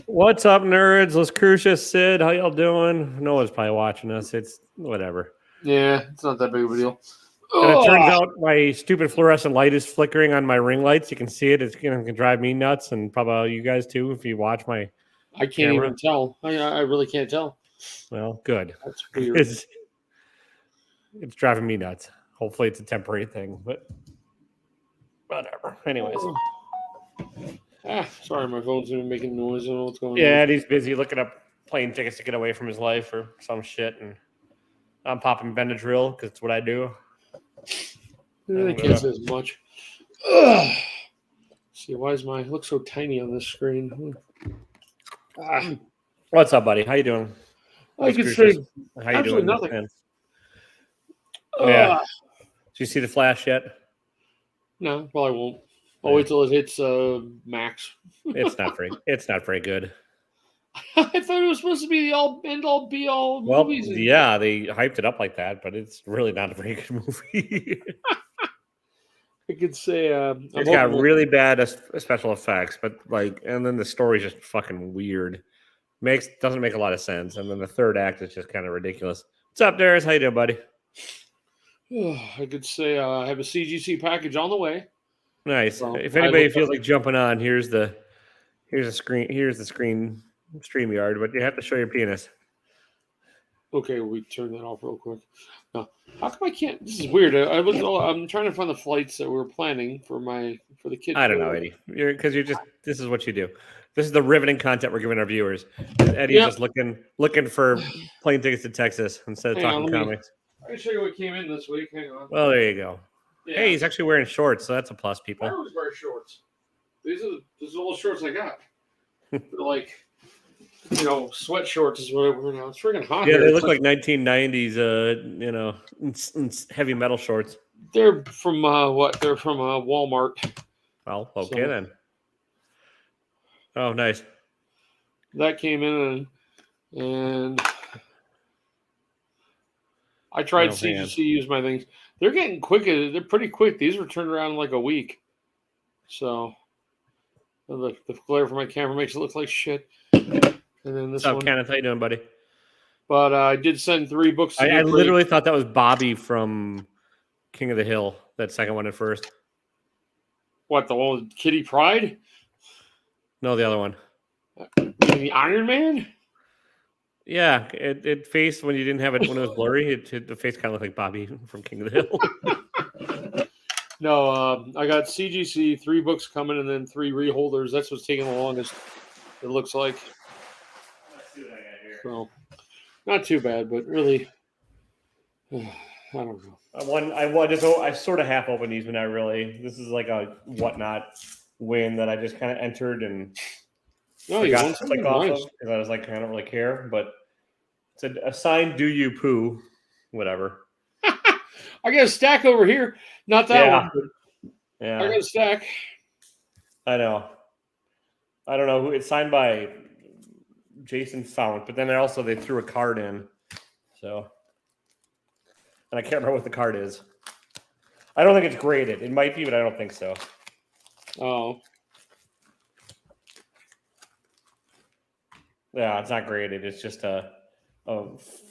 What's up, nerds? Let's Crucius, Sid. How y'all doing? No one's probably watching us. It's whatever. Yeah, it's not that big of a deal. And it turns out my stupid fluorescent light is flickering on my ring lights. You can see it. It's going to drive me nuts, and probably you guys too if you watch my I can't camera. even tell. I really can't tell. Well, good. That's weird. It's driving me nuts. Hopefully, it's a temporary thing, but whatever. Anyways. Sorry, my phone's even making noise. I don't know what's going on. Yeah, and he's busy looking up plane tickets to get away from his life or some shit, and I'm popping Benadryl because it's what I do. I can't say as much. Ugh. See, why is my look so tiny on this screen? What's up, buddy? How you doing? I could say how you doing? Nothing. Yeah. Did you see the Flash yet? No, probably won't. I'll wait till it hits max. It's not very good. I thought it was supposed to be the end-all be-all movies. Yeah, they hyped it up like that, but it's really not a very good movie. I could say it's got really bad special effects, but and then the story's just fucking weird. Doesn't make a lot of sense, and then the third act is just kind of ridiculous. What's up, Darius? How you doing, buddy? I could say I have a CGC package on the way. Nice. Well, if anybody feels like jumping on, here's the screen. Here's the screen StreamYard, but you have to show your penis. Okay, we turn that off real quick. No, how come I can't? This is weird. I'm trying to find the flights that we were planning for the kids. I don't know, Eddie. This is what you do. This is the riveting content we're giving our viewers. Eddie's just looking for plane tickets to Texas instead of talking comics. I can show you what came in this week. Hang on. Well, there you go. Yeah. Hey, he's actually wearing shorts, so that's a plus, people. I always wear shorts. These are all the shorts I got. They're like, sweat shorts is what I wear now. It's freaking hot. Yeah, here. they look like 1990s, heavy metal shorts. They're from They're from Walmart. Well, okay then. Oh, nice. That came in and I tried CGC use my things. They're getting quick. They're pretty quick. These were turned around in like a week. So the glare from my camera makes it look like shit. And then this one. Kenneth, how you doing, buddy? But I did send 3 books. I literally thought that was Bobby from King of the Hill. That second one at first. What, the one with Kitty Pryde? No, the other one. The Iron Man? Yeah, it faced when you didn't have it when it was blurry. The face kind of looked like Bobby from King of the Hill. No, I got CGC 3 books coming and then 3 reholders. That's what's taking the longest. It looks like. Let's see what I got here. So, not too bad, but really, I don't know. I sort of half opened these, but not really. This is like a whatnot win that I just kind of entered and. No, you want something nice. Because I was like, I don't really care, but it's a signed "Do You Poo," whatever. I got a stack over here. Not that one. But I got a stack. I know. I don't know who it's signed by. Jason Fount, but then they threw a card in, so and I can't remember what the card is. I don't think it's graded. It might be, but I don't think so. Oh. Yeah, it's not graded. It's just a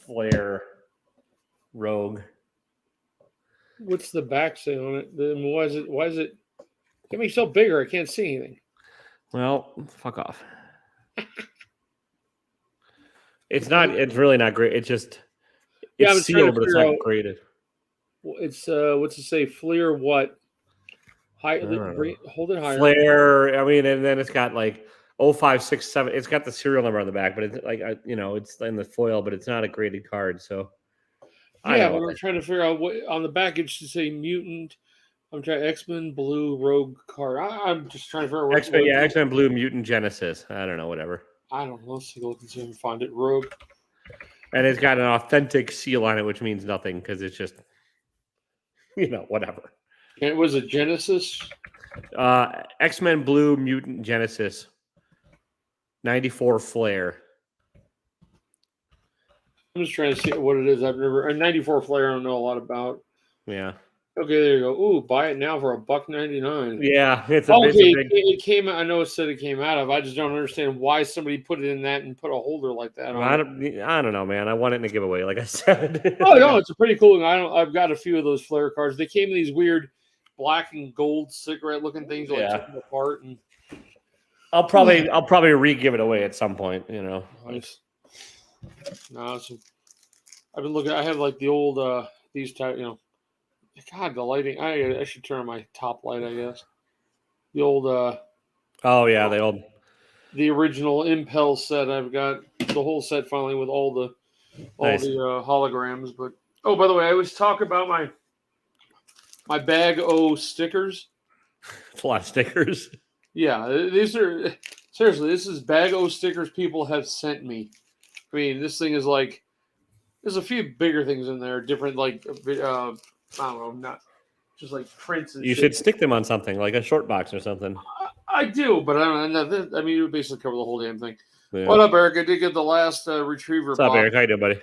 Flair Rogue. What's the back say on it? Then why is it get me so bigger I can't see anything? Well, fuck off. It's really not great. It's just it's sealed, but it's not graded. It's what's it say? Flair what? Hold it higher. Flair, I mean, and then it's got like 0567. It's got the serial number on the back, but it's like it's in the foil, but it's not a graded card. So yeah, but I'm trying to figure out what on the back it should say mutant. I'm trying X-Men Blue Rogue card. I'm just trying to figure out X-Men Blue Mutant Genesis. I don't know, whatever. I don't know. Let's take a look and see if I can find it. Rogue. And it's got an authentic seal on it, which means nothing because it's just whatever. And it was a Genesis. X-Men Blue Mutant Genesis. 94 Flair. I'm just trying to see what it is. I've never 94 Flair. I don't know a lot about. Yeah. Okay, there you go. Ooh, buy it now for $1.99. Yeah, it's a Okay, big. it came. I know it said it came out of. I just don't understand why somebody put it in that and put a holder like that on. I don't know, man. I want it in a giveaway, like I said. Oh no, it's a pretty cool thing. I've got a few of those flare cards. They came in these weird black and gold cigarette looking things. Like took them apart, and I'll probably re-give it away at some point. Nice. No, I've been looking. I have like the old these type. God, the lighting. I should turn on my top light. I guess the old. Oh yeah, the original Impel set. I've got the whole set finally with all the holograms. But by the way, I always talk about my bag O stickers. It's a lot of stickers. Yeah, these are seriously. This is bag O stickers people have sent me. I mean, this thing is like. There's a few bigger things in there, different like I don't know, not just like prints. And you should stick them on something like a short box or something. I do, but I don't know. I mean, it would basically cover the whole damn thing. Yeah. What up, Eric? I did get the last retriever. What's up, Eric? How you doing, buddy?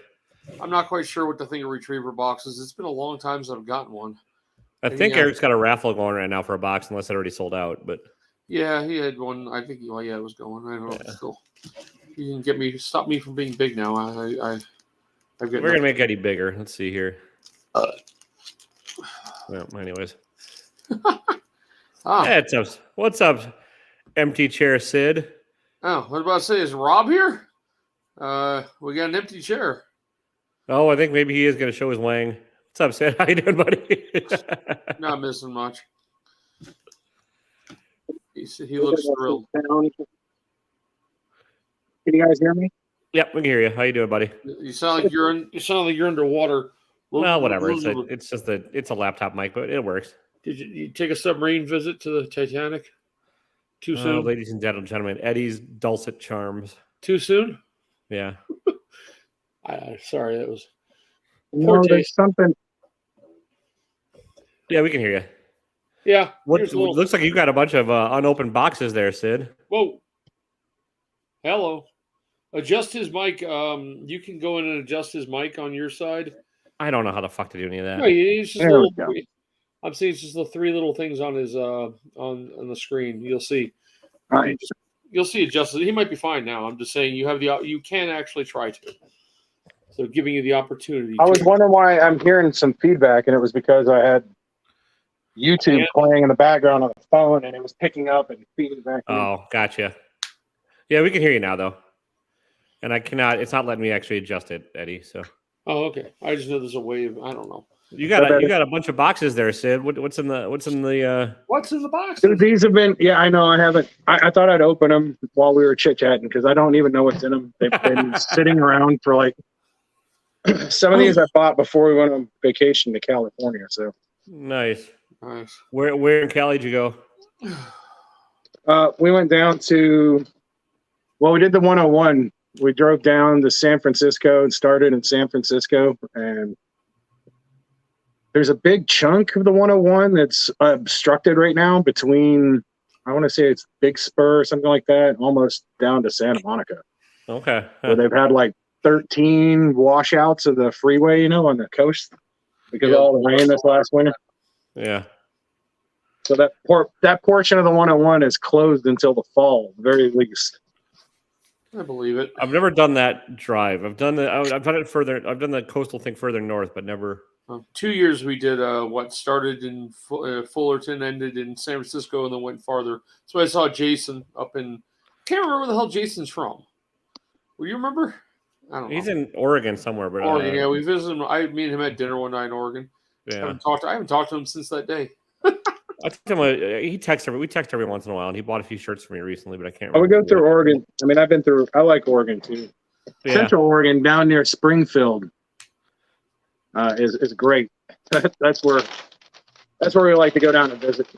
I'm not quite sure what to think of retriever boxes. It's been a long time since I've gotten one. I think Eric's got a raffle going right now for a box, unless it already sold out. But yeah, he had one. I think it was going. I don't know if it's still. You can stop me from being big now. We're gonna make Eddie bigger. Let's see here. Well, anyways. What's up, empty chair Sid? Oh, what about to say? Is Rob here? We got an empty chair. Oh, I think maybe he is going to show his wang. What's up, Sid? How you doing, buddy? Not missing much. He looks thrilled. Can you guys hear me? Yep, we can hear you. How you doing, buddy? You sound like you're underwater. Well, whatever. It's a laptop mic, but it works. Did you take a submarine visit to the Titanic? Too soon, ladies and gentlemen. Eddie's dulcet charms. Too soon? Yeah. Sorry, that was. No, there's something. Yeah, we can hear you. Yeah. Looks like you got a bunch of unopened boxes there, Sid. Whoa. Hello. Adjust his mic. You can go in and adjust his mic on your side. I don't know how the fuck to do any of that. No, it's just I'm seeing it's just the three little things on his on the screen. You'll see. All right. You'll see adjusted. He might be fine now. I'm just saying you can actually try to. So giving you the opportunity. I was wondering why I'm hearing some feedback, and it was because I had YouTube playing in the background on the phone, and it was picking up and feeding back. Oh, gotcha. Yeah, we can hear you now, though. And I cannot. It's not letting me actually adjust it, Eddie. So. Oh, okay. I just know there's a way of. I don't know. You got a bunch of boxes there, Sid. What's in the What's in the box? These have been. Yeah, I know. I haven't. I thought I'd open them while we were chit chatting because I don't even know what's in them. They've been sitting around for like. Some of these I bought before we went on vacation to California. So nice. Where in Cali did you go? We went down to. Well, we did the 101. We drove down to San Francisco and started in San Francisco, and there's a big chunk of the 101 that's obstructed right now between, I want to say it's Big Spur or something like that, almost down to Santa Monica. Okay. Where they've had like 13 washouts of the freeway, on the coast because of all the rain this last winter. Yeah. So that portion of the 101 is closed until the fall, at the very least. I believe it. I've never done that drive. I've done it further. I've done the coastal thing further north, but never. 2 years we did what started in Fullerton, ended in San Francisco, and then went farther. So I saw Jason up in. Can't remember where the hell Jason's from. Will you remember? I don't know. He's in Oregon somewhere, but Oregon. Yeah, we visited him. Me and him had dinner one night in Oregon. Yeah. I haven't talked to him since that day. I think we text every once in a while, and he bought a few shirts for me recently, but I can't remember. I would go through Oregon. I mean, I like Oregon too. Yeah. Central Oregon down near Springfield is great. That's where we like to go down and visit.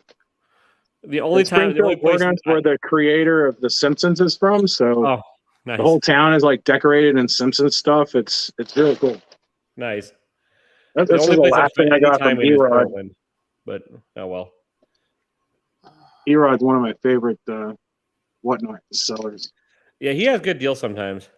The only place Oregon's where the creator of The Simpsons is from, so nice. The whole town is like decorated in Simpsons stuff. It's really cool. Nice. That's the last thing I got from E-Rod. But oh well. E-Rod's one of my favorite whatnot sellers. Yeah, he has good deals sometimes.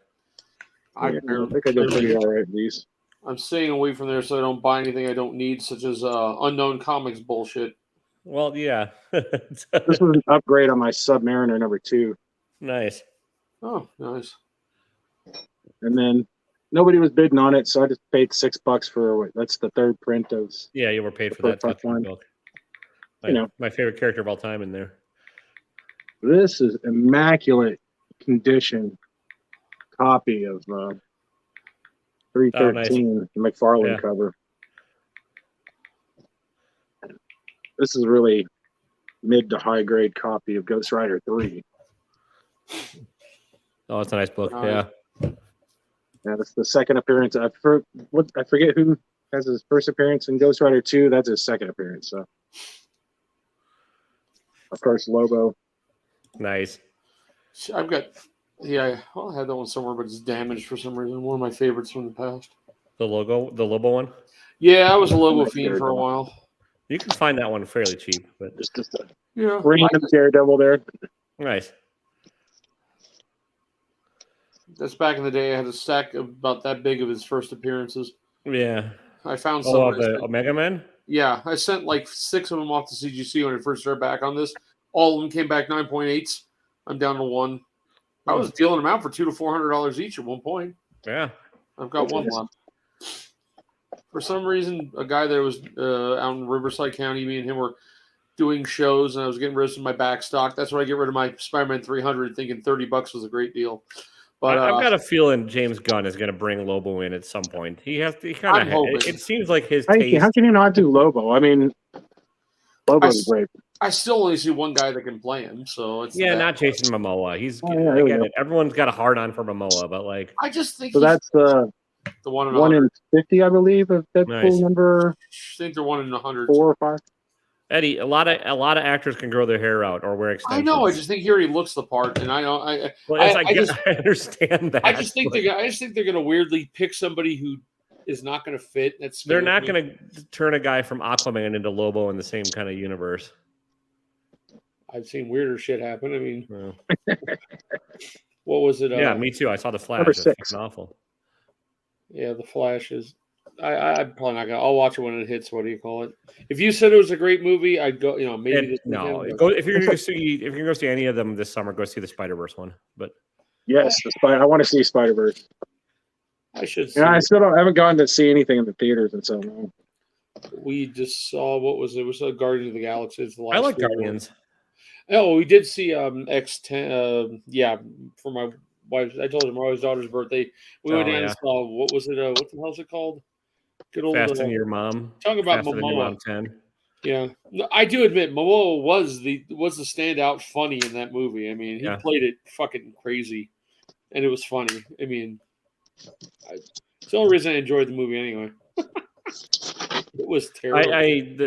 I think I did pretty all right with these. I'm staying away from there so I don't buy anything I don't need, such as Unknown Comics bullshit. Well, yeah. This was an upgrade on my Submariner #2. Nice. Oh, nice. And then nobody was bidding on it, so I just paid $6 for that's the third print of. Yeah, you were paid for that book. My favorite character of all time in there. This is immaculate condition copy of 313, the McFarlane cover. This is really mid to high grade copy of Ghost Rider 3. Oh, it's a nice book. Yeah, that's the second appearance. I forget who has his first appearance in Ghost Rider 2. That's his second appearance. So, of course, Lobo. Nice. I've got, I had that one somewhere, but it's damaged for some reason. One of my favorites from the past. The Lobo one? Yeah, I was a Lobo fiend for a while. You can find that one fairly cheap, but just a random Daredevil there. Nice. That's back in the day. I had a stack about that big of his first appearances. Yeah. I found some of the Omega Men? Yeah, I sent like 6 of them off to CGC when I first started back on this. All of them came back 9.8s. I'm down to 1. I was dealing them out for $200 to $400 each at one point. Yeah. I've got one left. For some reason, a guy that was out in Riverside County, me and him were doing shows, and I was getting rid of my back stock. That's where I get rid of my Spider-Man 300, thinking $30 was a great deal. But I've got a feeling James Gunn is going to bring Lobo in at some point. He has to. It seems like his taste. How can you not do Lobo? I mean, Lobo's great. I still only see one guy that can play him, so it's not Jason Momoa. I get it. Everyone's got a hard on for Momoa, but like I just think so. That's the one in 50, I believe, of Deadpool number. I think they're 1 in 100. 4 or 5. Eddie, a lot of actors can grow their hair out or wear extensions. I know. I just think he already looks the part, and I don't. I understand that. I just think they're going to weirdly pick somebody who is not going to fit. They're not going to turn a guy from Aquaman into Lobo in the same kind of universe. I've seen weirder shit happen. I mean, what was it? Yeah, me too. I saw The Flash. It's fucking awful. Yeah, The Flash is. I'm probably not gonna. I'll watch it when it hits. What do you call it? If you said it was a great movie, I'd go. Maybe if you're gonna go see any of them this summer, go see the Spider-Verse one. But yes, I want to see Spider-Verse. I should. I haven't gone to see anything in the theaters in so long. We just saw what was it? It was Guardians of the Galaxy. It's the last I like Guardians. Oh, we did see X10. For my wife. I told her my wife's daughter's birthday. We went down and saw what was it? What the hell is it called? Good old Faster Than Your Mom. Talking about Faster Momoa. Than Your Mom 10. Yeah, I do admit Momoa was the standout funny in that movie. I mean, he played it fucking crazy, and it was funny. I mean, it's the only reason I enjoyed the movie anyway. It was terrible.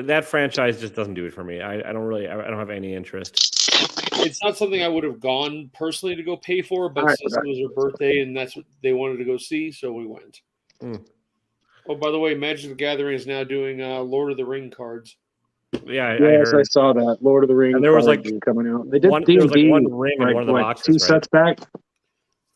That franchise just doesn't do it for me. I don't have any interest. It's not something I would have gone personally to go pay for, but since it was her birthday and that's what they wanted to go see, so we went. Oh, by the way, Magic the Gathering is now doing Lord of the Ring cards. Yeah, I saw that Lord of the Rings. And there was coming out. They did one ring in one of the boxes. 2 sets back.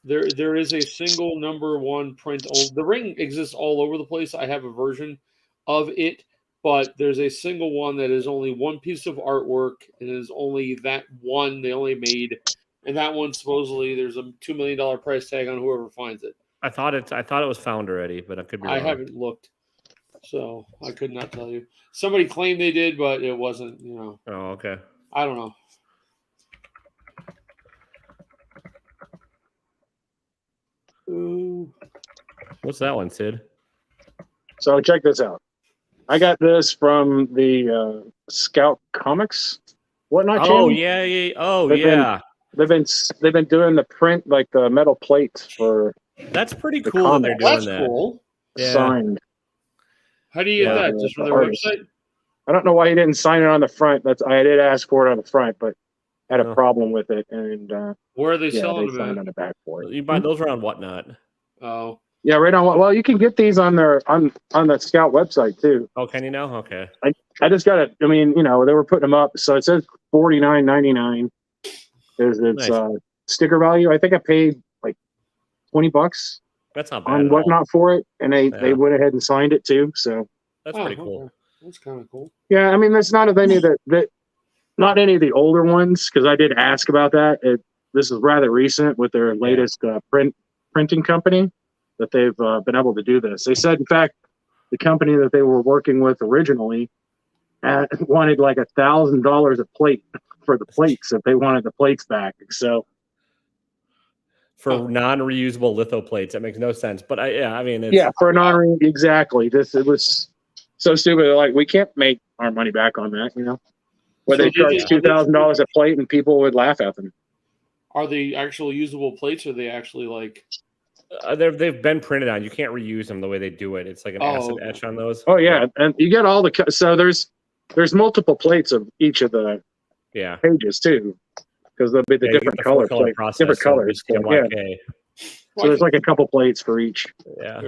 There is a single number 1 print. The ring exists all over the place. I have a version of it, but there's a single one that is only 1 piece of artwork, and it is only that one they only made, and that one supposedly there's a $2 million price tag on whoever finds it. I thought it was found already, but I could be wrong. I haven't looked, so I could not tell you. Somebody claimed they did, but it wasn't. Oh, okay. I don't know. Ooh. What's that one, Sid? So check this out. I got this from the Scout Comics whatnot. Oh yeah. Oh yeah. They've been doing the print, like the metal plates for. That's pretty cool that they're doing that. Cool. Yeah. Signed. How do you get that? Just from their website? I don't know why he didn't sign it on the front. I did ask for it on the front, but had a problem with it. And where are they selling them? Signed on the back for it. You buy those are on Whatnot. Oh. Yeah, right on. Well, you can get these on the Scout website too. Oh, can you now? Okay. I just got it. I mean, they were putting them up, so it says $49.99. It's sticker value. I think I paid like $20. That's not bad on at all. whatnot for it, and they went ahead and signed it too. So that's pretty cool. Okay. That's kind of cool. Yeah, I mean, there's not of any that not any of the older ones, because I did ask about that. This is rather recent with their latest printing company that they've been able to do this. They said, in fact, the company that they were working with originally wanted like $1,000 a plate for the plates if they wanted the plates back. So for non-reusable litho plates, that makes no sense. But I mean, for exactly. It was so stupid. They're like, we can't make our money back on that, Where they charge $2,000 a plate and people would laugh at them. Are they actual usable plates, or are they actually like? They've been printed on. You can't reuse them the way they do it. It's like an acid etch on those. Oh yeah, and you get all the so there's multiple plates of each of the pages too, because they'll be the different color process, different colors. So there's like a couple plates for each. Yeah.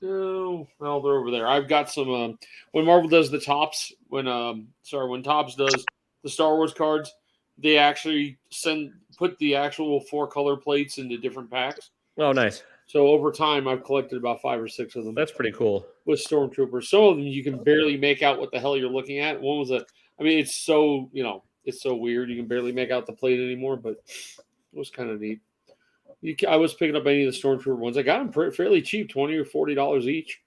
Oh, well, they're over there. I've got some. When Marvel does the tops, when Topps does the Star Wars cards, they actually put the actual 4-color plates into different packs. Oh, nice. So over time, I've collected about 5 or 6 of them. That's pretty cool. With Stormtroopers, some of them you can barely make out what the hell you're looking at. One was it's so it's so weird. You can barely make out the plate anymore, but it was kind of neat. I was picking up any of the Stormtrooper ones. I got them fairly cheap, $20 or $40 each.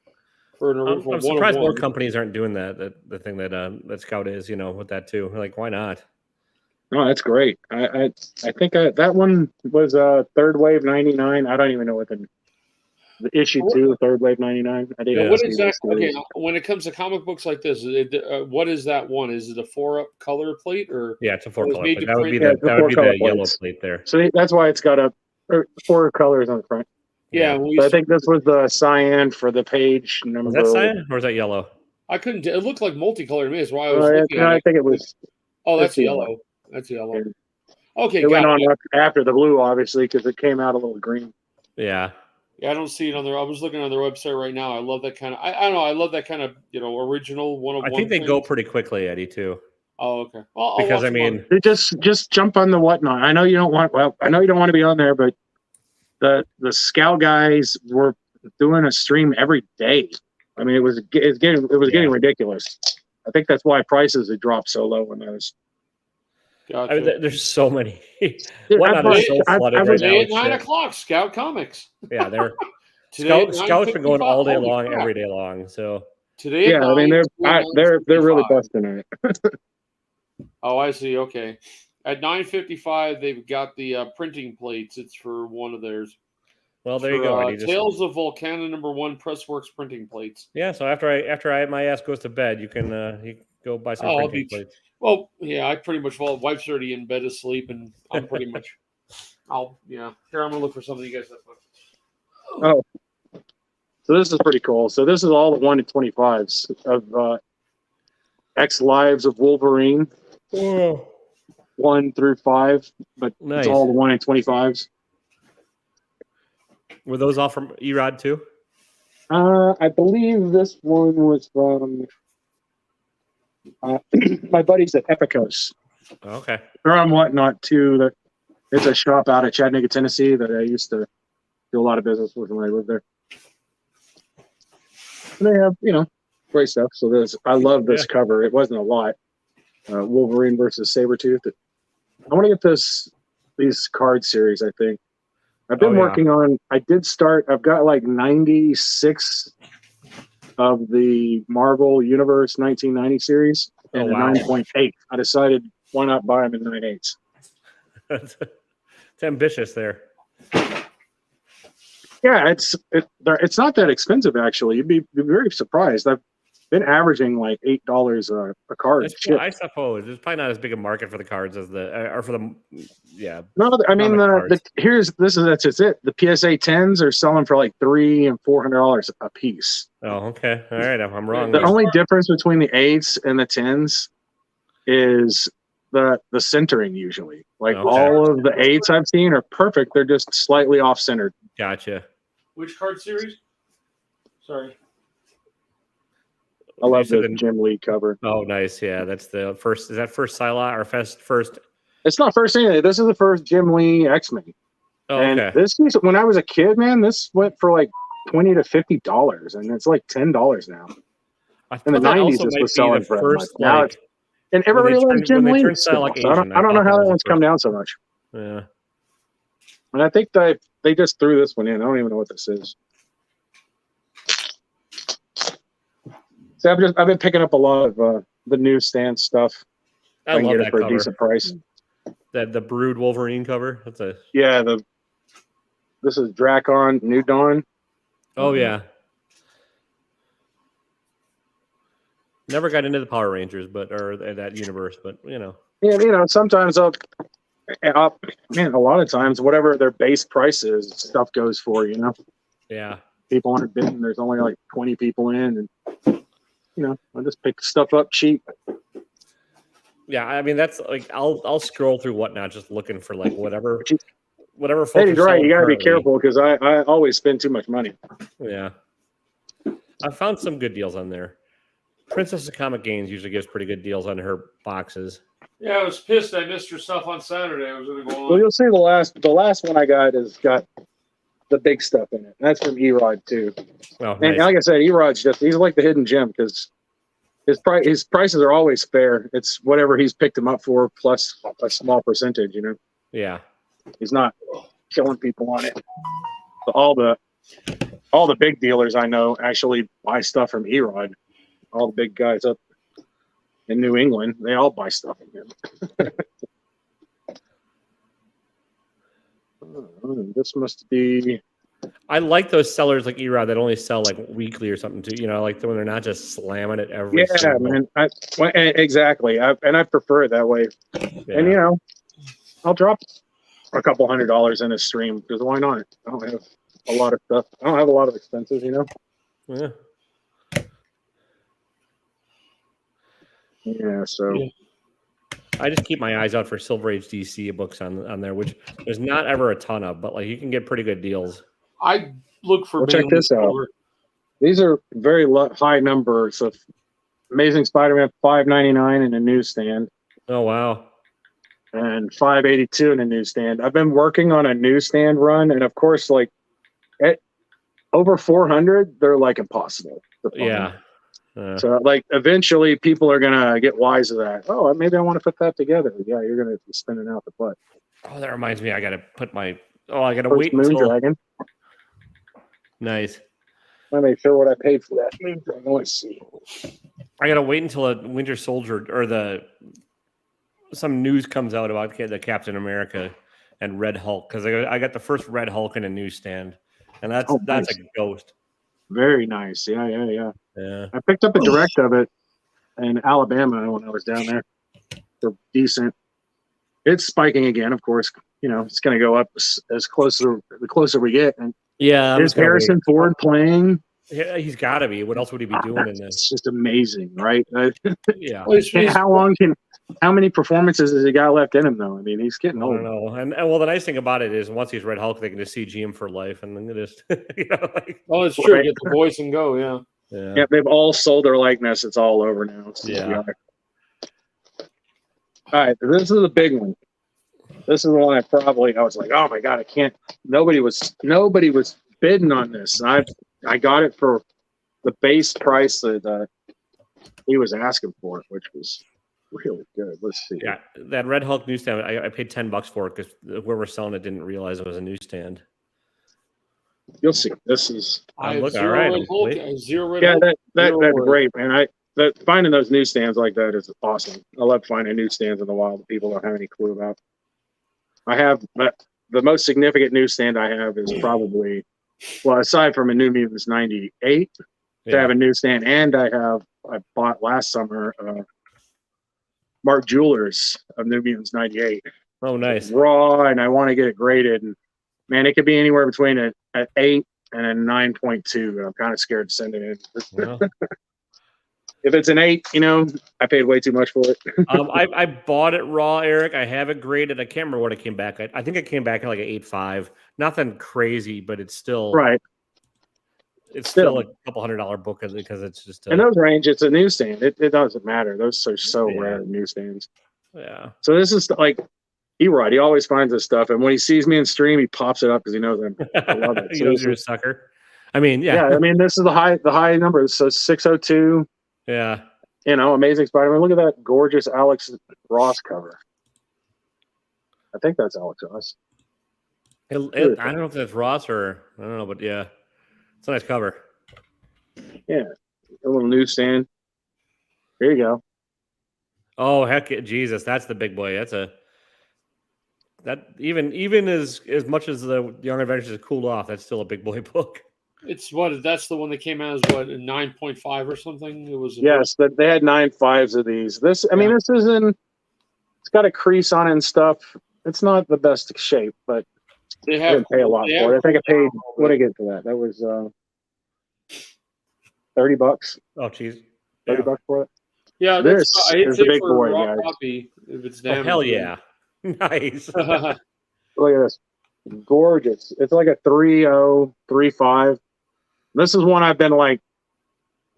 I'm surprised more companies aren't doing that. The thing that Scout is, with that too. Like, why not? No, that's great. I think that one was Third Wave 99. I don't even know what the issue 2, Third Wave 99. I didn't. What exactly? Okay, when it comes to comic books like this, what is that one? Is it a 4-up color plate or? Yeah, it's a 4-color plate. That would be the yellow plate there. So that's why it's got 4 colors on the front. Yeah, I think this was the cyan for the page number. Was that cyan or is that yellow? I couldn't. It looked like multicolored to me. That's why I was looking at it. I think it was. Oh, that's yellow. That's yellow. Okay, it went on after the blue, obviously, because it came out a little green. Yeah. Yeah, I don't see it on there. I was looking on their website right now. I love that kind of. I don't know. I love that kind of original one-of-one. I think they go pretty quickly, Eddie, too. Oh, okay. Well, because I mean, just jump on the whatnot. I know you don't want. Well, I know you don't want to be on there, but the Scout guys were doing a stream every day. I mean, it was getting ridiculous. I think that's why prices had dropped so low on those. Gotcha. I mean, there's so many. Whatnot is so flooded right now. At 9 o'clock, Scout Comics. Yeah, they're Scout's been going all day long, every day long. So today, I mean they're really busting it. Oh, I see. Okay, at 9:55, they've got the printing plates. It's for one of theirs. Well, there you go. Tales of Volcana #1 Pressworks printing plates. Yeah, so after my ass goes to bed, you can go buy some printing plates. Well, yeah, I pretty much wife's already in bed asleep, and I'm pretty much. Here I'm gonna look for something you guys have. Oh, so this is pretty cool. So this is all the 1 in 25s of X Lives of Wolverine. Oh. 1 through 5, but nice. It's all the 1 in 25s. Were those all from Erod too? I believe this one was from my buddies at Epicos. Okay. They're on Whatnot too. It's a shop out of Chattanooga, Tennessee that I used to do a lot of business with when I lived there. And they have, great stuff. So I love this cover. It wasn't a lot. Wolverine versus Sabretooth. I want to get these card series, I think. I've been working on, I've got like 96 of the Marvel Universe 1990 series and a 9.8. I decided why not buy them in 9.8s. It's ambitious there. Yeah, it's not that expensive actually. You'd be very surprised. I've been averaging like $8 a card. I suppose there's probably not as big a market for the cards as No, I mean that's just it. The PSA 10s are selling for like $300 and $400 a piece. Oh, okay, all right. I'm wrong. The only difference between the 8s and the 10s is the centering usually. Like all of the 8s I've seen are perfect. They're just slightly off centered. Gotcha. Which card series? Sorry. I love the Jim Lee cover. Oh, nice. Yeah, that's the first. Is that first Psylocke or first? It's not first anything. This is the first Jim Lee X-Men. Oh, and okay. this is when I was a kid, man. This went for like $20 to $50, and it's like $10 now. In the '90s, this was selling for that much. Now it's and everybody loves Jim Lee. So like I don't know how that one's come down so much. Yeah. And I think they just threw this one in. I don't even know what this is. So I've been picking up a lot of the newsstand stuff. I love get that it for cover. a decent price. The Brood Wolverine cover. That's a this is Dracon New Dawn. Oh yeah. Never got into the Power Rangers, or that universe, but you know. Yeah, sometimes a lot of times whatever their base price is, stuff goes for. Yeah. People aren't bidding. There's only like 20 people in, and I just pick stuff up cheap. Yeah, I mean that's like I'll scroll through whatnot, just looking for like whatever. Folks Hey, right. You got to be currently. careful because I always spend too much money. Yeah. I found some good deals on there. Princess of Comic Gains usually gives pretty good deals on her boxes. Yeah, I was pissed I missed her stuff on Saturday. I was going to go on. Well, you'll see the last one I got has got the big stuff in it. That's from Erod too. Oh, and like I said, Erod's he's like the hidden gem because his prices are always fair. It's whatever he's picked them up for plus a small percentage. Yeah. He's not killing people on it. So all the big dealers I know actually buy stuff from Erod. All the big guys up in New England, they all buy stuff from him. This must be. I like those sellers like Erod that only sell like weekly or something too. Like when they're not just slamming it every. Yeah, man. Exactly. I prefer it that way. Yeah. And I'll drop a couple $100 in a stream because why not? I don't have a lot of stuff. I don't have a lot of expenses. Yeah. Yeah, so I just keep my eyes out for Silver Age DC books on there, which there's not ever a ton of, but like you can get pretty good deals. I look for. Check this out. These are very high numbers of Amazing Spider-Man $5.99 in a newsstand. Oh wow! And $5.82 in a newsstand. I've been working on a newsstand run, and of course, like at over 400, they're like impossible. Yeah. So, like, eventually people are going to get wise to that. Oh, maybe I want to put that together. Yeah, you're going to be spinning out the butt. Oh, that reminds me. I got to put my... Oh, I got to First wait Moon until... Dragon. Nice. Let me show what I paid for that Moon Dragon. Let's see. I got to wait until a Winter Soldier or some news comes out about the Captain America and Red Hulk, because I got the first Red Hulk in a newsstand, and that's nice. A ghost. Very nice. Yeah. Yeah. I picked up a direct of it in Alabama when I was down there. They're decent. It's spiking again, of course. It's going to go up the closer we get. And yeah, there's Harrison Ford playing. Yeah, he's got to be. What else would he be doing in this? It's just amazing, right? Yeah. How many performances has he got left in him, though? I mean, he's getting old. I don't know. And well, the nice thing about it is once he's Red Hulk, they can just CG him for life, and then they just, well, it's true. Get the voice and go. Yeah. They've all sold their likeness. It's all over now. Yeah. All right, this is a big one. This is the one I was like, oh my god, I can't. Nobody was bidding on this. I got it for the base price that he was asking for it, which was really good. Let's see. Yeah, that Red Hulk newsstand, I paid $10 for it because whoever selling it didn't realize it was a newsstand. You'll see. This is. I look all right. Yeah, that's great, man. Finding those newsstands like that is awesome. I love finding newsstands in the wild that people don't have any clue about. I have the most significant newsstand I have is probably, well, aside from a New Mutants 98, to have a newsstand, and I bought last summer Mark Jewelers of New Mutants 98. Oh, nice. It's raw, and I want to get it graded. And man, it could be anywhere between an 8 and a 9.2. I'm kind of scared to send it in. Well. If it's an 8, I paid way too much for it. I bought it raw, Eric. I have it graded. I can't remember what it came back at. I think it came back at like an 8.5. Nothing crazy, but it's still right. It's still a couple $100 book because it's just in those range. It's a newsstand. It doesn't matter. Those are so rare newsstands. Yeah. So this is like, He always finds this stuff, and when he sees me in stream, he pops it up because he knows I love it. You know, you're a sucker. I mean, yeah. I mean, this is the high number. So 602. Yeah. You know, Amazing Spider-Man. Look at that gorgeous Alex Ross cover. I think that's Alex Ross. I don't know if that's Ross or I don't know, but yeah, it's a nice cover. Yeah, a little newsstand. There you go. Oh heck, Jesus, that's the big boy. That even as much as the Young Adventures has cooled off, that's still a big boy book. It's that's the one that came out as what, a 9.5 or something. It was yes, but they had 9.5s of these. This, I mean, this isn't. It's got a crease on it and stuff. It's not the best shape, but they didn't pay a lot for it. I think I paid. What did I get for that? That was $30. Oh, geez. $30 for it. Yeah, this is a big boy, guys. Copy, if it's damaged. Oh, hell yeah! Nice. Look at this, gorgeous. It's like a 3.0, 3.5. This is one I've been like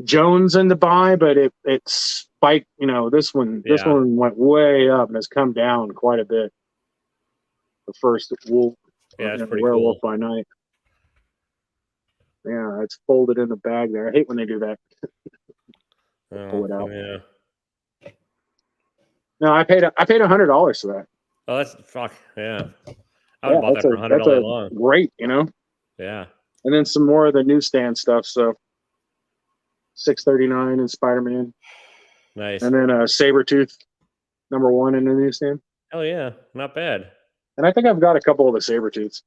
jonesing to buy, but it spiked. You know, this one went way up and has come down quite a bit. The first wolf, it's pretty Werewolf cool. by Night. Yeah, it's folded in the bag there. I hate when they do that. Pull it out. Yeah. No, I paid $100 for that. Oh, that's fuck yeah. I would have bought that for $100 long. Great, you know. Yeah. And then some more of the newsstand stuff. So $6.39 in Spider-Man. Nice. And then Sabretooth #1 in the newsstand. Hell yeah, not bad. And I think I've got a couple of the Sabretooths.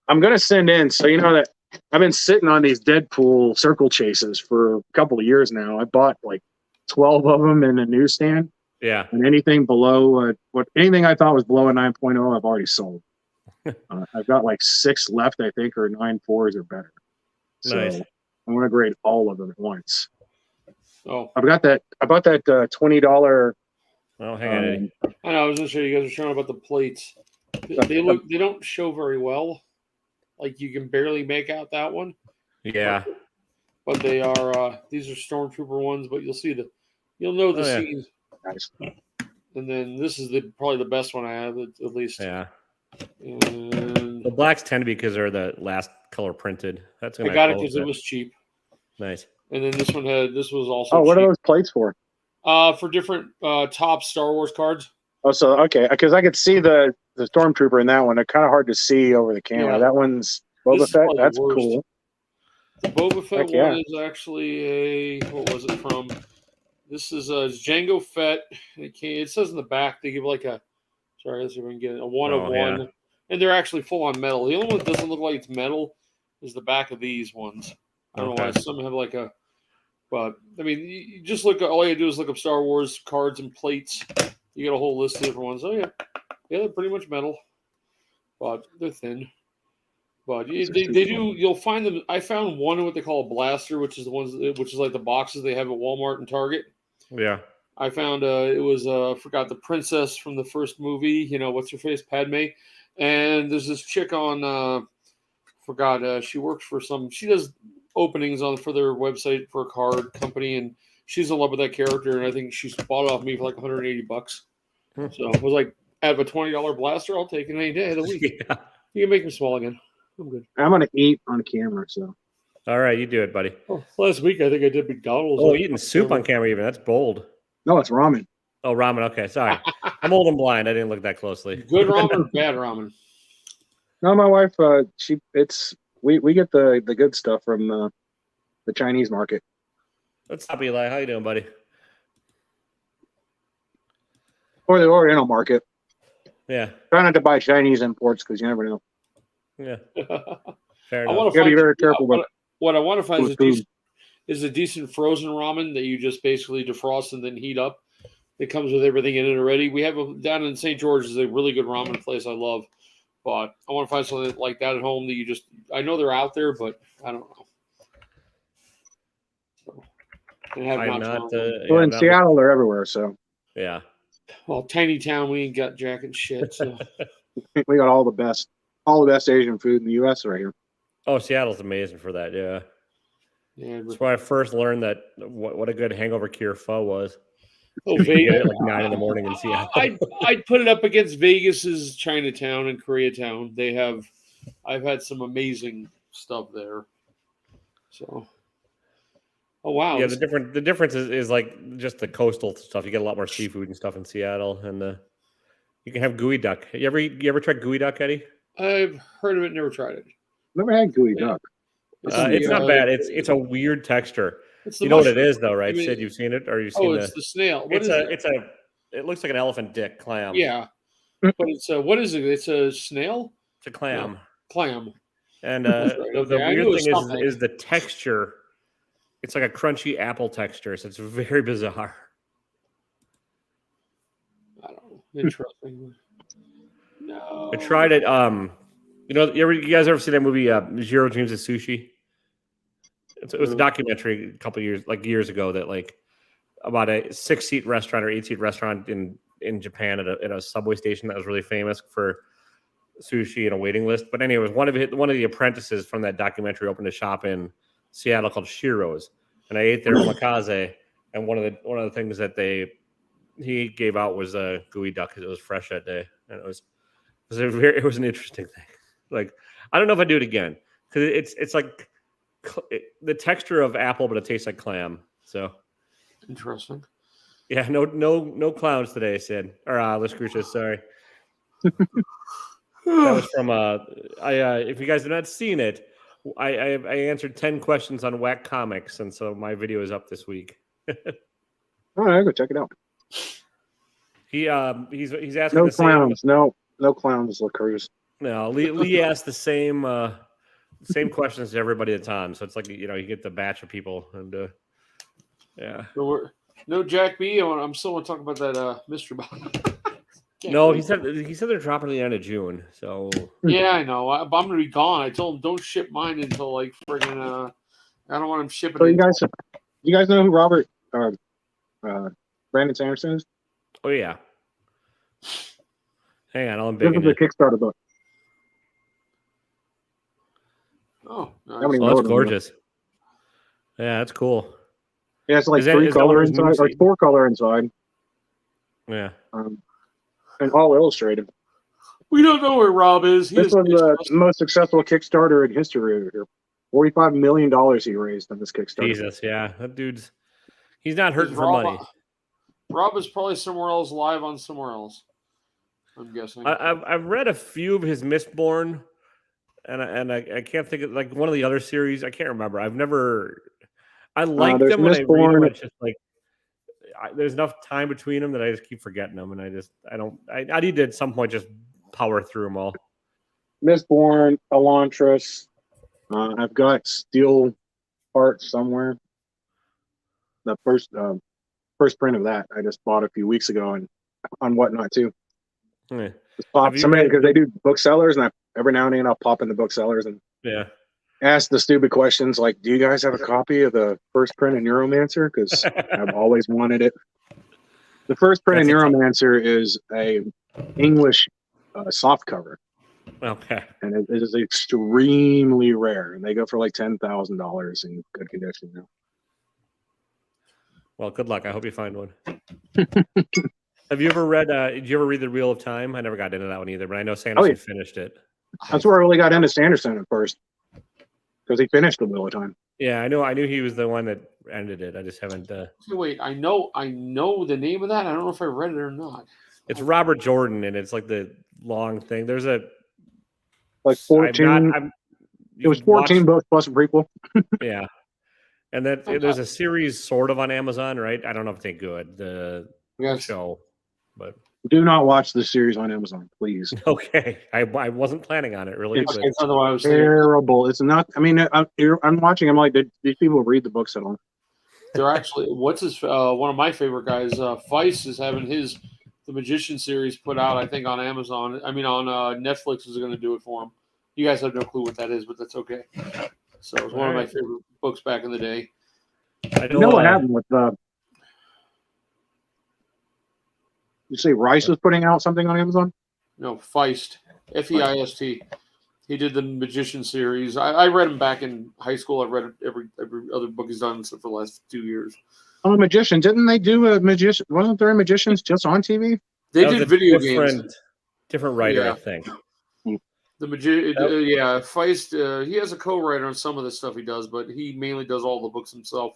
I'm gonna send in, so you know that I've been sitting on these Deadpool circle chases for a couple of years now. I bought like 12 of them in a newsstand. Yeah. And anything below anything I thought was below a 9.0, I've already sold. I've got like 6 left, I think, or 9.4s or better. So nice. I'm gonna grade all of them at once. Oh, I bought that $20. Oh, hang on. I know. I was gonna show you guys are showing about the plates. They don't show very well. Like you can barely make out that one. Yeah. But they are. These are Stormtrooper ones, but you'll know the scenes. Nice. And then this is probably the best one I have, at least. Yeah. And the blacks tend to be because they're the last color printed. That's I got it because it was cheap. Nice. And then this was also. Oh, what cheap. are those plates for? For different top Star Wars cards. Oh, so okay, because I could see the Stormtrooper in that one. They're kind of hard to see over the camera. Yeah. That one's Boba Fett. That's cool. The Boba Fett one is actually what was it from? This is Jango Fett. It says in the back they give like let's see if we can get it, a 1 of 1. Yeah. And they're actually full on metal. The only one that doesn't look like it's metal is the back of these ones. I don't know why some have like a. But I mean, you just look. All you do is look up Star Wars cards and plates. You get a whole list of different ones. Oh yeah, they're pretty much metal, but they're thin. But they do. You'll find them. I found one what they call a blaster, which is like the boxes they have at Walmart and Target. Yeah. I found it was forgot the princess from the first movie. You know what's her face, Padme, and there's this chick on she works for she does openings for their website for a card company, and she's in love with that character, and I think she's bought it off me for like $180. So it was like, out of a $20 blaster, I'll take it any day of the week. Yeah. You can make me small again. I'm good. I'm gonna eat on camera, so. All right, you do it, buddy. Oh, last week I think I did McDonald's. Oh, eating soup on camera even. That's bold. No, it's ramen. Oh, ramen. Okay, sorry. I'm old and blind. I didn't look that closely. Good ramen or bad ramen? No, my wife. We get the good stuff from the Chinese market. What's up, Eli? How you doing, buddy? Or the Oriental market. Yeah. Try not to buy Chinese imports because you never know. Yeah. Fair enough. You gotta be very careful. What I want to find is a decent frozen ramen that you just basically defrost and then heat up. It comes with everything in it already. We have down in St. George is a really good ramen place I love. But I want to find something like that at home that I know they're out there, but I don't know. So, in Seattle, they're everywhere. So yeah. Well, tiny town, we ain't got jack and shit. So. We got all the best Asian food in the U.S. right here. Oh, Seattle's amazing for that. Yeah. Yeah. That's why I first learned that what a good hangover cure pho was. Oh, You get Vegas. it at like 9 in the morning in Seattle. I'd put it up against Vegas's Chinatown and Koreatown. I've had some amazing stuff there. So, oh wow. Yeah, the difference is like just the coastal stuff. You get a lot more seafood and stuff in Seattle, and you can have gooey duck. You ever tried gooey duck, Eddie? I've heard of it, never tried it. Never had gooey duck. It's not bad. It's a weird texture. You know what it is, though, right? I mean, Sid, you've seen it, or you've seen it's the snail. What is it? It looks like an elephant dick clam. Yeah, but it's what is it? It's a snail. It's a clam. No, clam. And the weird thing is the texture. It's like a crunchy apple texture, so it's very bizarre. I don't know. Interesting. No. I tried it. You guys ever see that movie Zero Dreams of Sushi? It was a documentary a couple years ago that like about a 6-seat restaurant or 8-seat restaurant in Japan at a subway station that was really famous for sushi and a waiting list. But anyway, one of the apprentices from that documentary opened a shop in Seattle called Shiro's, and I ate their omakase. And one of the things that he gave out was a gooey duck because it was fresh that day, and it was an interesting thing. Like, I don't know if I'd do it again because it's like the texture of apple, but it tastes like clam. So interesting. Yeah, no clowns today, Sid. Or Las Cruces, sorry. That was from if you guys have not seen it, I answered 10 questions on Whack Comics, and so my video is up this week. All right, go check it out. He's asking no the clowns, same, no clowns, La Cruz. No, Lee asked the same questions to everybody at the time, so it's like you get the batch of people, and yeah. So no Jack B. I'm still want to talk about that mystery box. No, he said they're dropping at the end of June. So yeah, I know. I'm gonna be gone. I told him don't ship mine until like friggin' I don't want him shipping. So you guys know who Robert Brandon Sanderson is? Oh yeah. Hang on, I'm big. This is the Kickstarter book. Oh, nice. That's gorgeous. Yeah, that's cool. Yeah, it's like 3 color inside or 4 color inside. Yeah. And all illustrated. We don't know where Rob is. This was the most successful Kickstarter in history. $45 million he raised on this Kickstarter. Jesus, yeah, that dude's he's not hurting for money. Rob is probably somewhere else, live on somewhere else. I'm guessing. I've read a few of his Mistborn, and I can't think of like one of the other series. I can't remember. I like them when I read them. It's just like there's enough time between them that I just keep forgetting them, and I need to at some point just power through them all. Mistborn, Elantris. I've got Steel Heart somewhere. The first print of that I just bought a few weeks ago and on Whatnot too. Yeah. Just pop somebody because they do booksellers, and every now and then I'll pop in the booksellers and ask the stupid questions like, "Do you guys have a copy of the first print of Neuromancer?" Because I've always wanted it. The first print of Neuromancer is a English soft cover. Okay, and it is extremely rare, and they go for like $10,000 in good condition now. Well, good luck. I hope you find one. Have you ever read? Did you ever read The Wheel of Time? I never got into that one either, but I know Sanderson finished it. That's where I really got into Sanderson at first, because he finished The Wheel of Time. Yeah, I knew he was the one that ended it. I just haven't. Wait, I know the name of that. I don't know if I read it or not. It's Robert Jordan, and it's like the long thing. There's a 14. It was 14 books plus a prequel. Yeah, and there's a series sort of on Amazon, right? I don't know if it's good. The show, but do not watch the series on Amazon, please. Okay, I wasn't planning on it really. It's terrible. It's not. I mean, I'm watching. I'm like, did these people read the books at all? They're actually. What's his? One of my favorite guys, Feist, is having the Magician series put out. I think on Amazon. I mean, on Netflix is going to do it for him. You guys have no clue what that is, but that's okay. So it was one of my favorite books back in the day. I know what happened with you say Rice was putting out something on Amazon? No, Feist. Feist. He did the Magician series. I read him back in high school. I've read every other book he's done except for the last 2 years. Oh, a magician! Didn't they do a magician? Wasn't there a magicians just on TV? They did video games. Different writer, I think. The Feist. He has a co-writer on some of the stuff he does, but he mainly does all the books himself.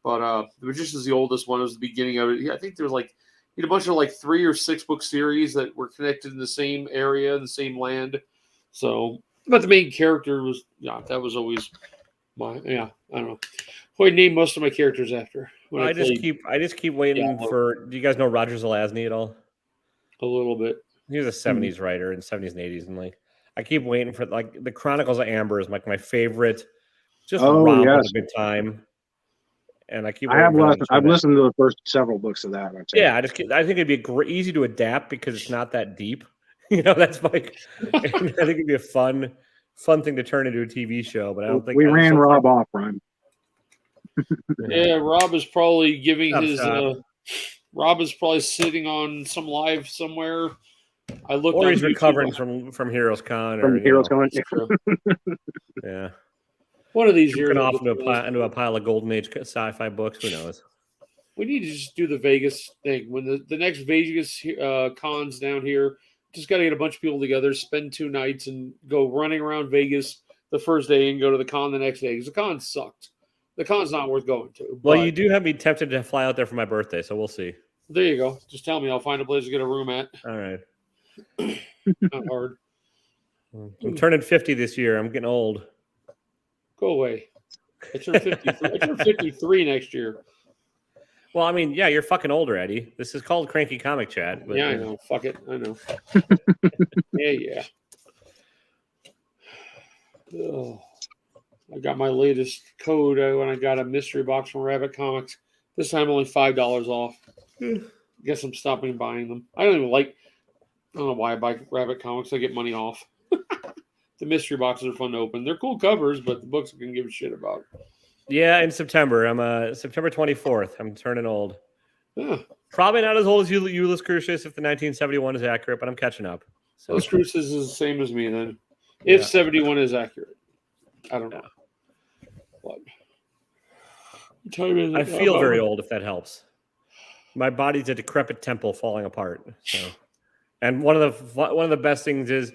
But the Magician's the oldest one. It was the beginning of it. I think there was like he had a bunch of like 3 or 6 book series that were connected in the same area, the same land. So, but the main character was that was always I don't know. Who I named most of my characters after. I just keep waiting for. Do you guys know Roger Zelazny at all? A little bit. He was a 70s writer in 70s and 80s, and like I keep waiting for like the Chronicles of Amber is like my favorite. Just romp with a good time. And I keep. I've listened to the first several books of that. Yeah, I think it'd be easy to adapt because it's not that deep. That's like. I think it'd be a fun thing to turn into a TV show, but I don't think we ran Rob off, Ron. Yeah, Rob is probably giving his. Rob is probably sitting on some live somewhere. Or he's recovering from Heroes Con. Heroes Con. Yeah. One of these years. Off into a pile of Golden Age sci-fi books. Who knows? We need to just do the Vegas thing. When the next Vegas cons down here, just got to get a bunch of people together, spend 2 nights, and go running around Vegas the first day and go to the con the next day. Because the con sucked. The con's not worth going to. Well, you do have me tempted to fly out there for my birthday, so we'll see. There you go. Just tell me. I'll find a place to get a room at. All right. Not hard. I'm turning 50 this year. I'm getting old. Go away. I turn 53. I turn 53 next year. Well, I mean, yeah, you're fucking older, Eddie. This is called Cranky Comic Chat. But, yeah, I know. Fuck it. I know. Yeah. Oh, I got my latest code when I got a mystery box from Rabbit Comics. This time only $5 off. Guess I'm stopping buying them. I don't know why I buy Rabbit Comics. I get money off. The mystery boxes are fun to open. They're cool covers, but the books I can give a shit about. Yeah, in September. I'm September 24th. I'm turning old. Yeah. Probably not as old as Ulysses Crucius if the 1971 is accurate, but I'm catching up. So Crucius is the same as me then. If 71 is accurate. I don't know. What time is it? I feel very old, if that helps. My body's a decrepit temple falling apart. So, and one of the best things is,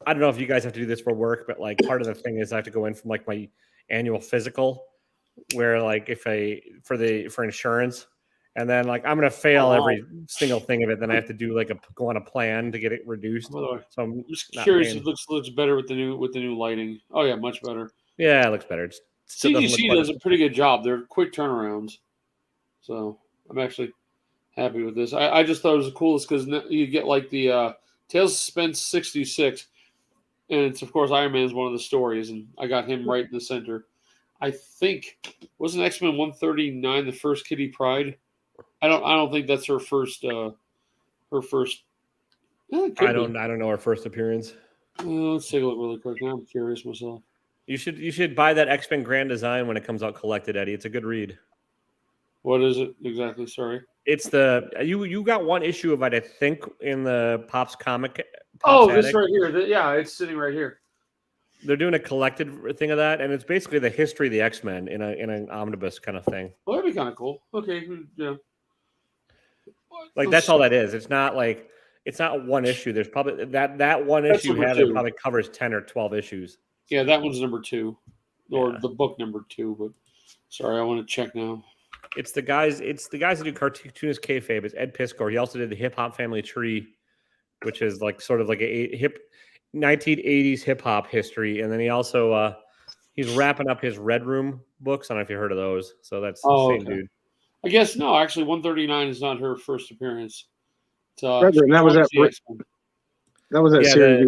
I don't know if you guys have to do this for work, but like part of the thing is I have to go in from like my annual physical, where like for insurance, and then like I'm gonna fail every single thing of it. Then I have to do go on a plan to get it reduced. So I'm just curious. It looks better with the new lighting. Oh yeah, much better. Yeah, it looks better. CDC does a pretty good job. They're quick turnarounds, so I'm actually happy with this. I just thought it was the coolest because you get like the Tales of Suspense 66, and it's of course Iron Man is one of the stories, and I got him right in the center. I think wasn't X-Men 139 the first Kitty Pryde? I don't think that's her first. I don't know her first appearance. Let's take a look really quick. Now I'm curious myself. You should buy that X-Men Grand Design when it comes out collected, Eddie. It's a good read. What is it exactly? Sorry. It's you got one issue of it, I think, in the Pops comic. This right here. Yeah, it's sitting right here. They're doing a collected thing of that, and it's basically the history of the X-Men in an omnibus kind of thing. Well, that'd be kind of cool. Okay, yeah. Like that's all that is. It's not one issue. There's probably that one issue probably covers 10 or 12 issues. Yeah, that one's number 2, or the book number 2. But sorry, I want to check now. It's the guys that do Cartoonist Kayfabe. It's Ed Piskor. He also did the Hip Hop Family Tree, which is like sort of like a hip 1980s hip hop history. And then he also he's wrapping up his Red Room books. I don't know if you heard of those. So that's the same dude. I guess no. Actually, 139 is not her first appearance. Red Room. That was that series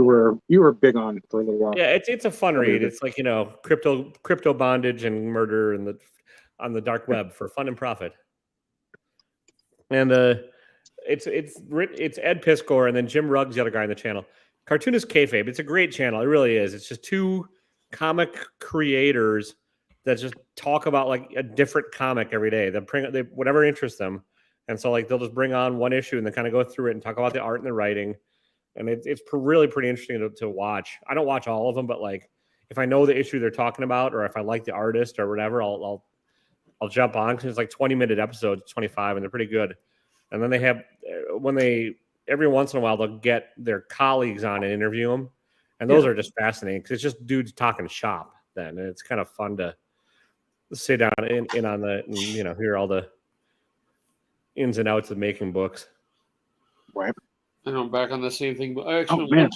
you were big on for a little while. Yeah, it's a fun read. It's like crypto bondage and murder and on the dark web for fun and profit. And it's Ed Piskor and then Jim Rugg's the other guy on the channel. Cartoonist Kayfabe. It's a great channel. It really is. It's just 2 comic creators that just talk about like a different comic every day. They whatever interests them, and so like they'll just bring on one issue and then kind of go through it and talk about the art and the writing. And it's really pretty interesting to watch. I don't watch all of them, but like if I know the issue they're talking about or if I like the artist or whatever, I'll I'll jump on because it's like 20-minute episodes, 25, and they're pretty good. And then they have every once in a while they'll get their colleagues on and interview them, and those are just fascinating because it's just dudes talking shop. Then and it's kind of fun to sit down in on the and, hear all the ins and outs of making books. Right. I know I'm back on the same thing, but actually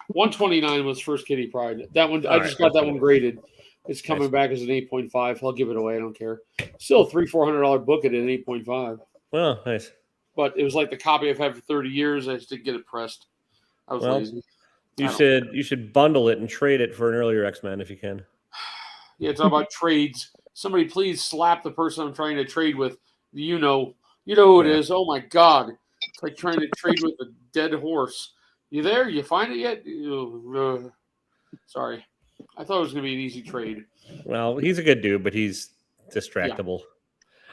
129 was First Kitty Pride. That one I just got that one graded. It's coming back as an 8.5. I'll give it away. I don't care. Still $300-$400 book at an 8.5. Well, nice. But it was like the copy I've had for 30 years. I just didn't get it pressed. I was lazy. You should bundle it and trade it for an earlier X-Men if you can. Yeah, it's all about trades. Somebody please slap the person I'm trying to trade with. You know who it is. Oh my God. It's like trying to trade with a dead horse. You there? You find it yet? Sorry. I thought it was going to be an easy trade. Well, he's a good dude, but he's distractible.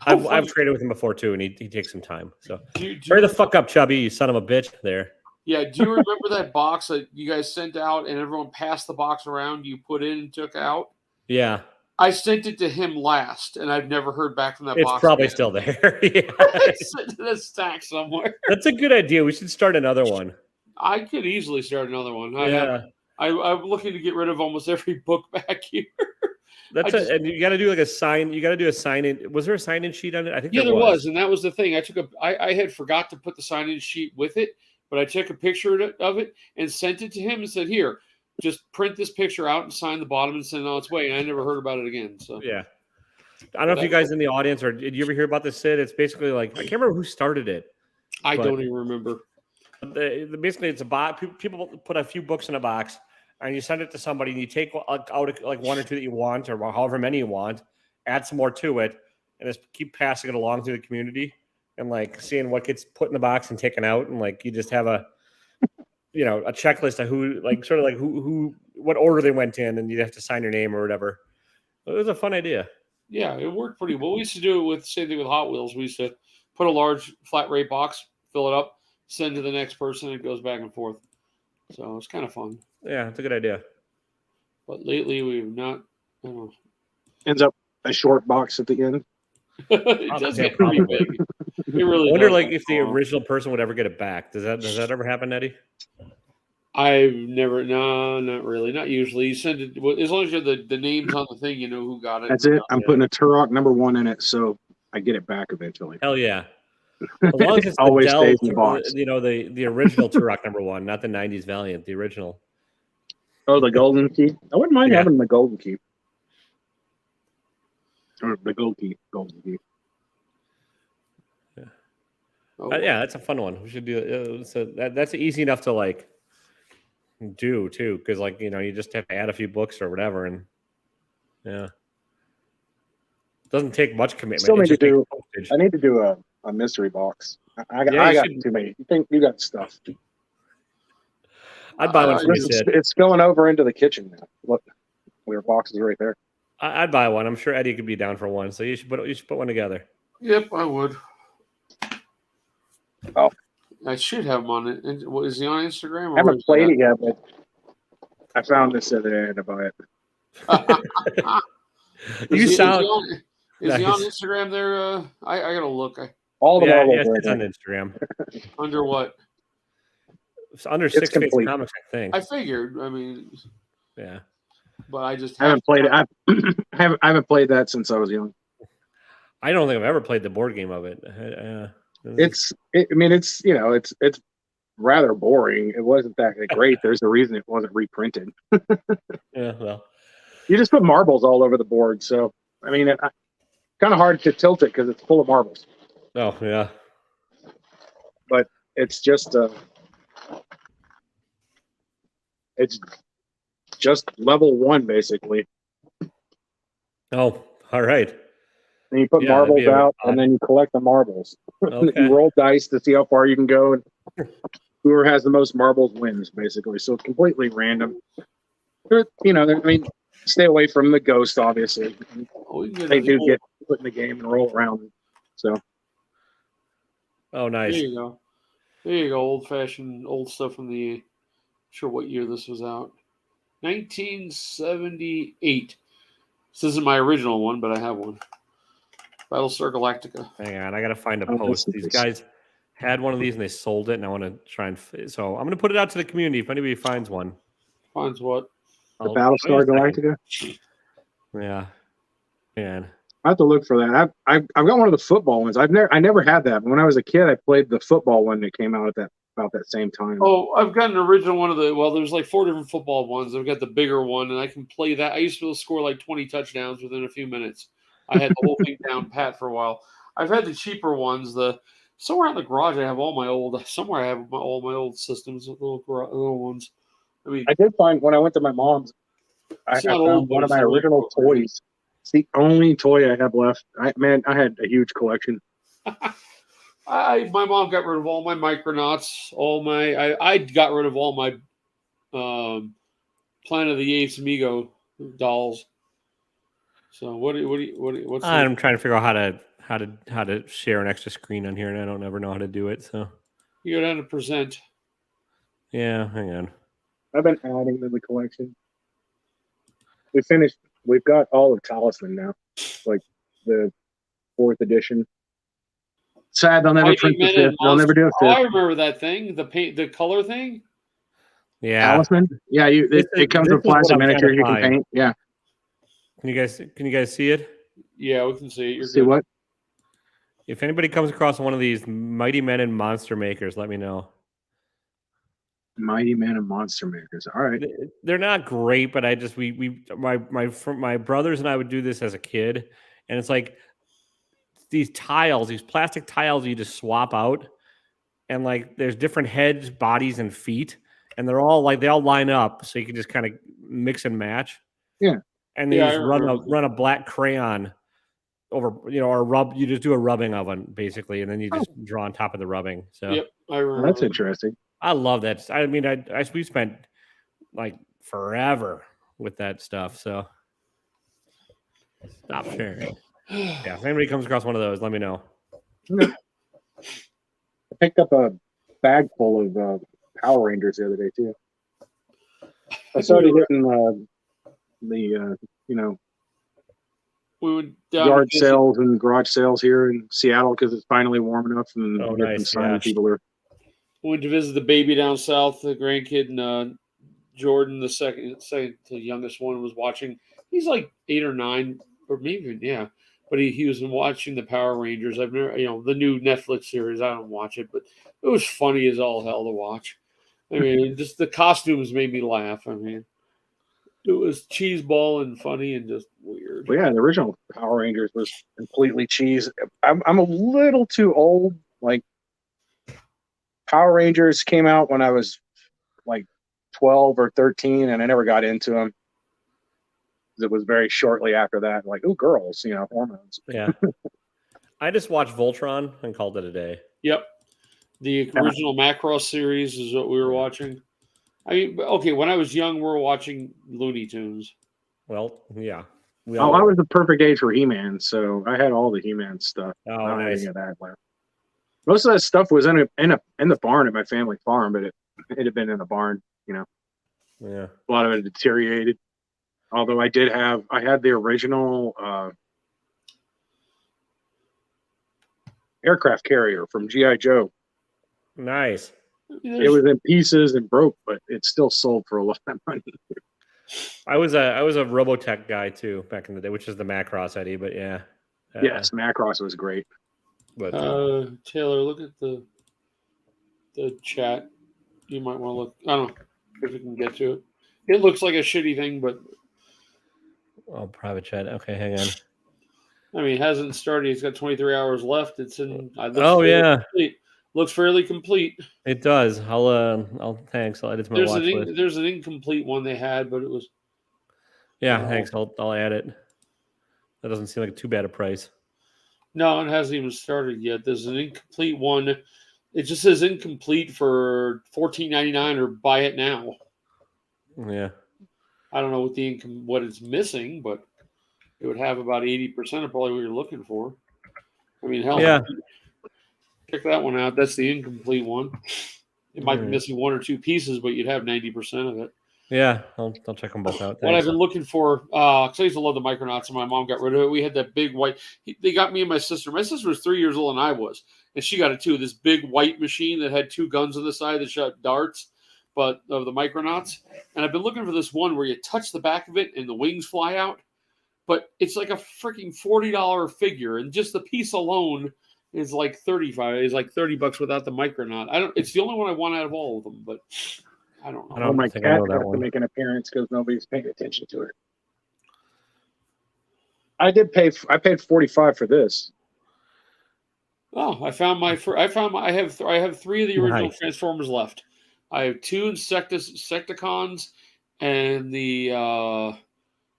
Yeah. I've traded with him before too, and he takes some time. So hurry the fuck up, Chubby, you son of a bitch. There. Yeah. Do you remember that box that you guys sent out, and everyone passed the box around? You put in and took out. Yeah. I sent it to him last, and I've never heard back from that box. It's probably still there. Yeah. It's sitting in a stack somewhere. That's a good idea. We should start another one. I could easily start another one. I'm looking to get rid of almost every book back here. And you got to do like a sign. You got to do a sign in. Was there a sign in sheet on it? I think there was, and that was the thing. I had forgot to put the sign in sheet with it, but I took a picture of it and sent it to him and said, "Here, just print this picture out and sign the bottom and send it on its way." And I never heard about it again. So yeah, I don't know if you guys in the audience or did you ever hear about this, Sid? It's basically like I can't remember who started it. I don't even remember. Basically, it's a box. People put a few books in a box, and you send it to somebody, and you take out like one or two that you want, or however many you want, add some more to it, and just keep passing it along through the community, and like seeing what gets put in the box and taken out, and like you just have a checklist of who, like sort of like who what order they went in, and you'd have to sign your name or whatever. It was a fun idea. Yeah, it worked pretty well. We used to do it with same thing with Hot Wheels. We used to put a large flat rate box, fill it up, send to the next person, and it goes back and forth. So it's kind of fun. Yeah, it's a good idea. But lately we've not. I don't know. Ends up a short box at the end. It does get pretty big. It really. I wonder, like, if the original person would ever get it back. Does that ever happen, Eddie? I've never. No, not really. Not usually. You send it as long as you have the names on the thing. You know who got it. That's it. I'm putting a Turok #1 in it, so I get it back eventually. Hell yeah. As long as it's always the stays in the box. The original Turok #1, not the 90s Valiant, the original. Oh, the golden key? I wouldn't mind having the golden key. Or the golden key. Yeah. Yeah, that's a fun one. We should do it. So that's easy enough to like do too, because like you just have to add a few books or whatever, and yeah, it doesn't take much commitment. Still need to do. I need to do a mystery box. I got too many. You think you got stuff? I'd buy one for you. It's spilling over into the kitchen now. Look, your box is right there. I'd buy one. I'm sure Eddie could be down for one. So you should put one together. Yep, I would. Oh, I should have him on it. Is he on Instagram? I haven't played it yet, but I found this the other day to buy it. Is he on Instagram there? I gotta look. All the marbles it's on Instagram. Under what? It's under 6 Face Comics, I think. I figured. I mean, yeah. But I just haven't played it. I haven't played that since I was young. I don't think I've ever played the board game of it. It's rather boring. It wasn't that great. There's a reason it wasn't reprinted. Yeah, well, you just put marbles all over the board. So I mean, kind of hard to tilt it because it's full of marbles. Oh yeah, but it's just level 1 basically. Oh, all right. And you put marbles out, and then you collect the marbles. Okay. You roll dice to see how far you can go, and whoever has the most marbles wins, basically. So it's completely random. Stay away from the ghost, obviously. They do get put in the game and roll around. So. Oh, nice. There you go. There you go. Old-fashioned, old stuff from the. I'm sure what year this was out. 1978. This isn't my original one, but I have one. Battlestar Galactica. Hang on, I gotta find a Oh, post. that's These nice. guys had one of these and they sold it, and I want to try and. So I'm gonna put it out to the community if anybody finds one. Finds what? The I'll show you Battlestar a second. Galactica. Yeah, man. I have to look for that. I've got one of the football ones. I never had that. When I was a kid, I played the football one that came out at about that same time. Oh, I've got an original one of the. Well, there's like 4 different football ones. I've got the bigger one, and I can play that. I used to be able to score like 20 touchdowns within a few minutes. I had the whole thing down pat for a while. I've had the cheaper ones. Somewhere in the garage, I have all my old. Somewhere I have all my old systems, little ones. I mean, I did find when I went to my mom's, I It's not found old, but one of it's my not original old, really. toys. It's the only toy I have left. I had a huge collection. my mom got rid of all my Micronauts. I got rid of all my Planet of the Apes Amigo dolls. So what's I'm trying to figure out how to share an extra screen on here, and I don't ever know how to do it. So you go down to present? yeah, hang on. I've been adding to the collection. We've got all of Talisman now, like the 4th edition. Sad they'll never print the 5th. They'll never do a 5th. I remember that thing, the color thing. Yeah, Talisman. Yeah, it comes with plastic miniatures you can paint. Yeah. Can you guys see it? Yeah, we can see it. You're See good. what? If anybody comes across one of these Mighty Men and Monster Makers, let me know. Mighty Men and Monster Makers. All right. They're not great, but my brothers and I would do this as a kid, and it's like these plastic tiles you just swap out, and like there's different heads, bodies, and feet, and they all line up, so you can just kind of mix and match. Yeah. And then you just run a black crayon over, or you just do a rubbing of it basically, and then you just draw on top of the rubbing. So Yep, I remember. That's interesting. I love that. I mean, we spent like forever with that stuff. So stop sharing. Yeah, if anybody comes across one of those, let me know. I picked up a bag full of Power Rangers the other day too. I started hitting the we went yard sales and garage sales here in Seattle because it's finally warm enough, and nice. People are. We went to visit the baby down south, the grandkid, and Jordan, the second, the youngest one, was watching. He's like 8 or 9, or maybe yeah. But he was watching the Power Rangers. I've never, the new Netflix series. I don't watch it, but it was funny as all hell to watch. I mean, just the costumes made me laugh. I mean, it was cheeseball and funny and just weird. Well, yeah, the original Power Rangers was completely cheese. I'm a little too old. Like, Power Rangers came out when I was like 12 or 13, and I never got into them. It was very shortly after that, like, oh, girls, hormones. Yeah. I just watched Voltron and called it a day. Yep. The original Macross series is what we were watching. I mean, okay, when I was young, we were watching Looney Tunes. Well, yeah. I was the perfect age for He-Man, so I had all the He-Man stuff. Oh, nice. Most of that stuff was in the barn at my family farm, but it had been in the barn, Yeah. A lot of it deteriorated. Although I had the original aircraft carrier from G.I. Joe. Nice. It was in pieces and broke, but it still sold for a lot of money. I was a Robotech guy too back in the day, which is the Macross Eddie, but yeah. Yes, Macross was great. But Taylor, look at the chat. You might want to look. I don't know if you can get to it. It looks like a shitty thing, but private chat. Okay, hang on. I mean, it hasn't started. It's got 23 hours left. It's in. Complete. Looks fairly complete. It does. Thanks. I'll add it to my watch list. There's an incomplete one they had, but it was. Yeah, thanks. I'll add it. That doesn't seem like too bad a price. No, it hasn't even started yet. There's an incomplete one. It just says incomplete for $14.99 or buy it now. Yeah. I don't know what it's missing, but it would have about 80% of probably what you're looking for. I mean, hell, yeah. Check that one out. That's the incomplete one. It might be missing 1 or 2 pieces, but you'd have 90% of it. Yeah, I'll check them both out. What I've been looking for, because I used to love the Micronauts, and my mom got rid of it. We had that big white. They got me and my sister. My sister was 3 years older than I was, and she got it too. This big white machine that had 2 guns on the side that shot darts, but of the Micronauts. And I've been looking for this one where you touch the back of it and the wings fly out. But it's like a freaking $40 figure, and just the piece alone is like $35. It's like $30 without the Micronaut. I don't. It's the only one I want out of all of them, but I don't know. Well, my cat has to make an appearance because nobody's paying attention to her. I paid $45 for this. Oh, I have 3 of the original Transformers left. I have 2 Insecticons and the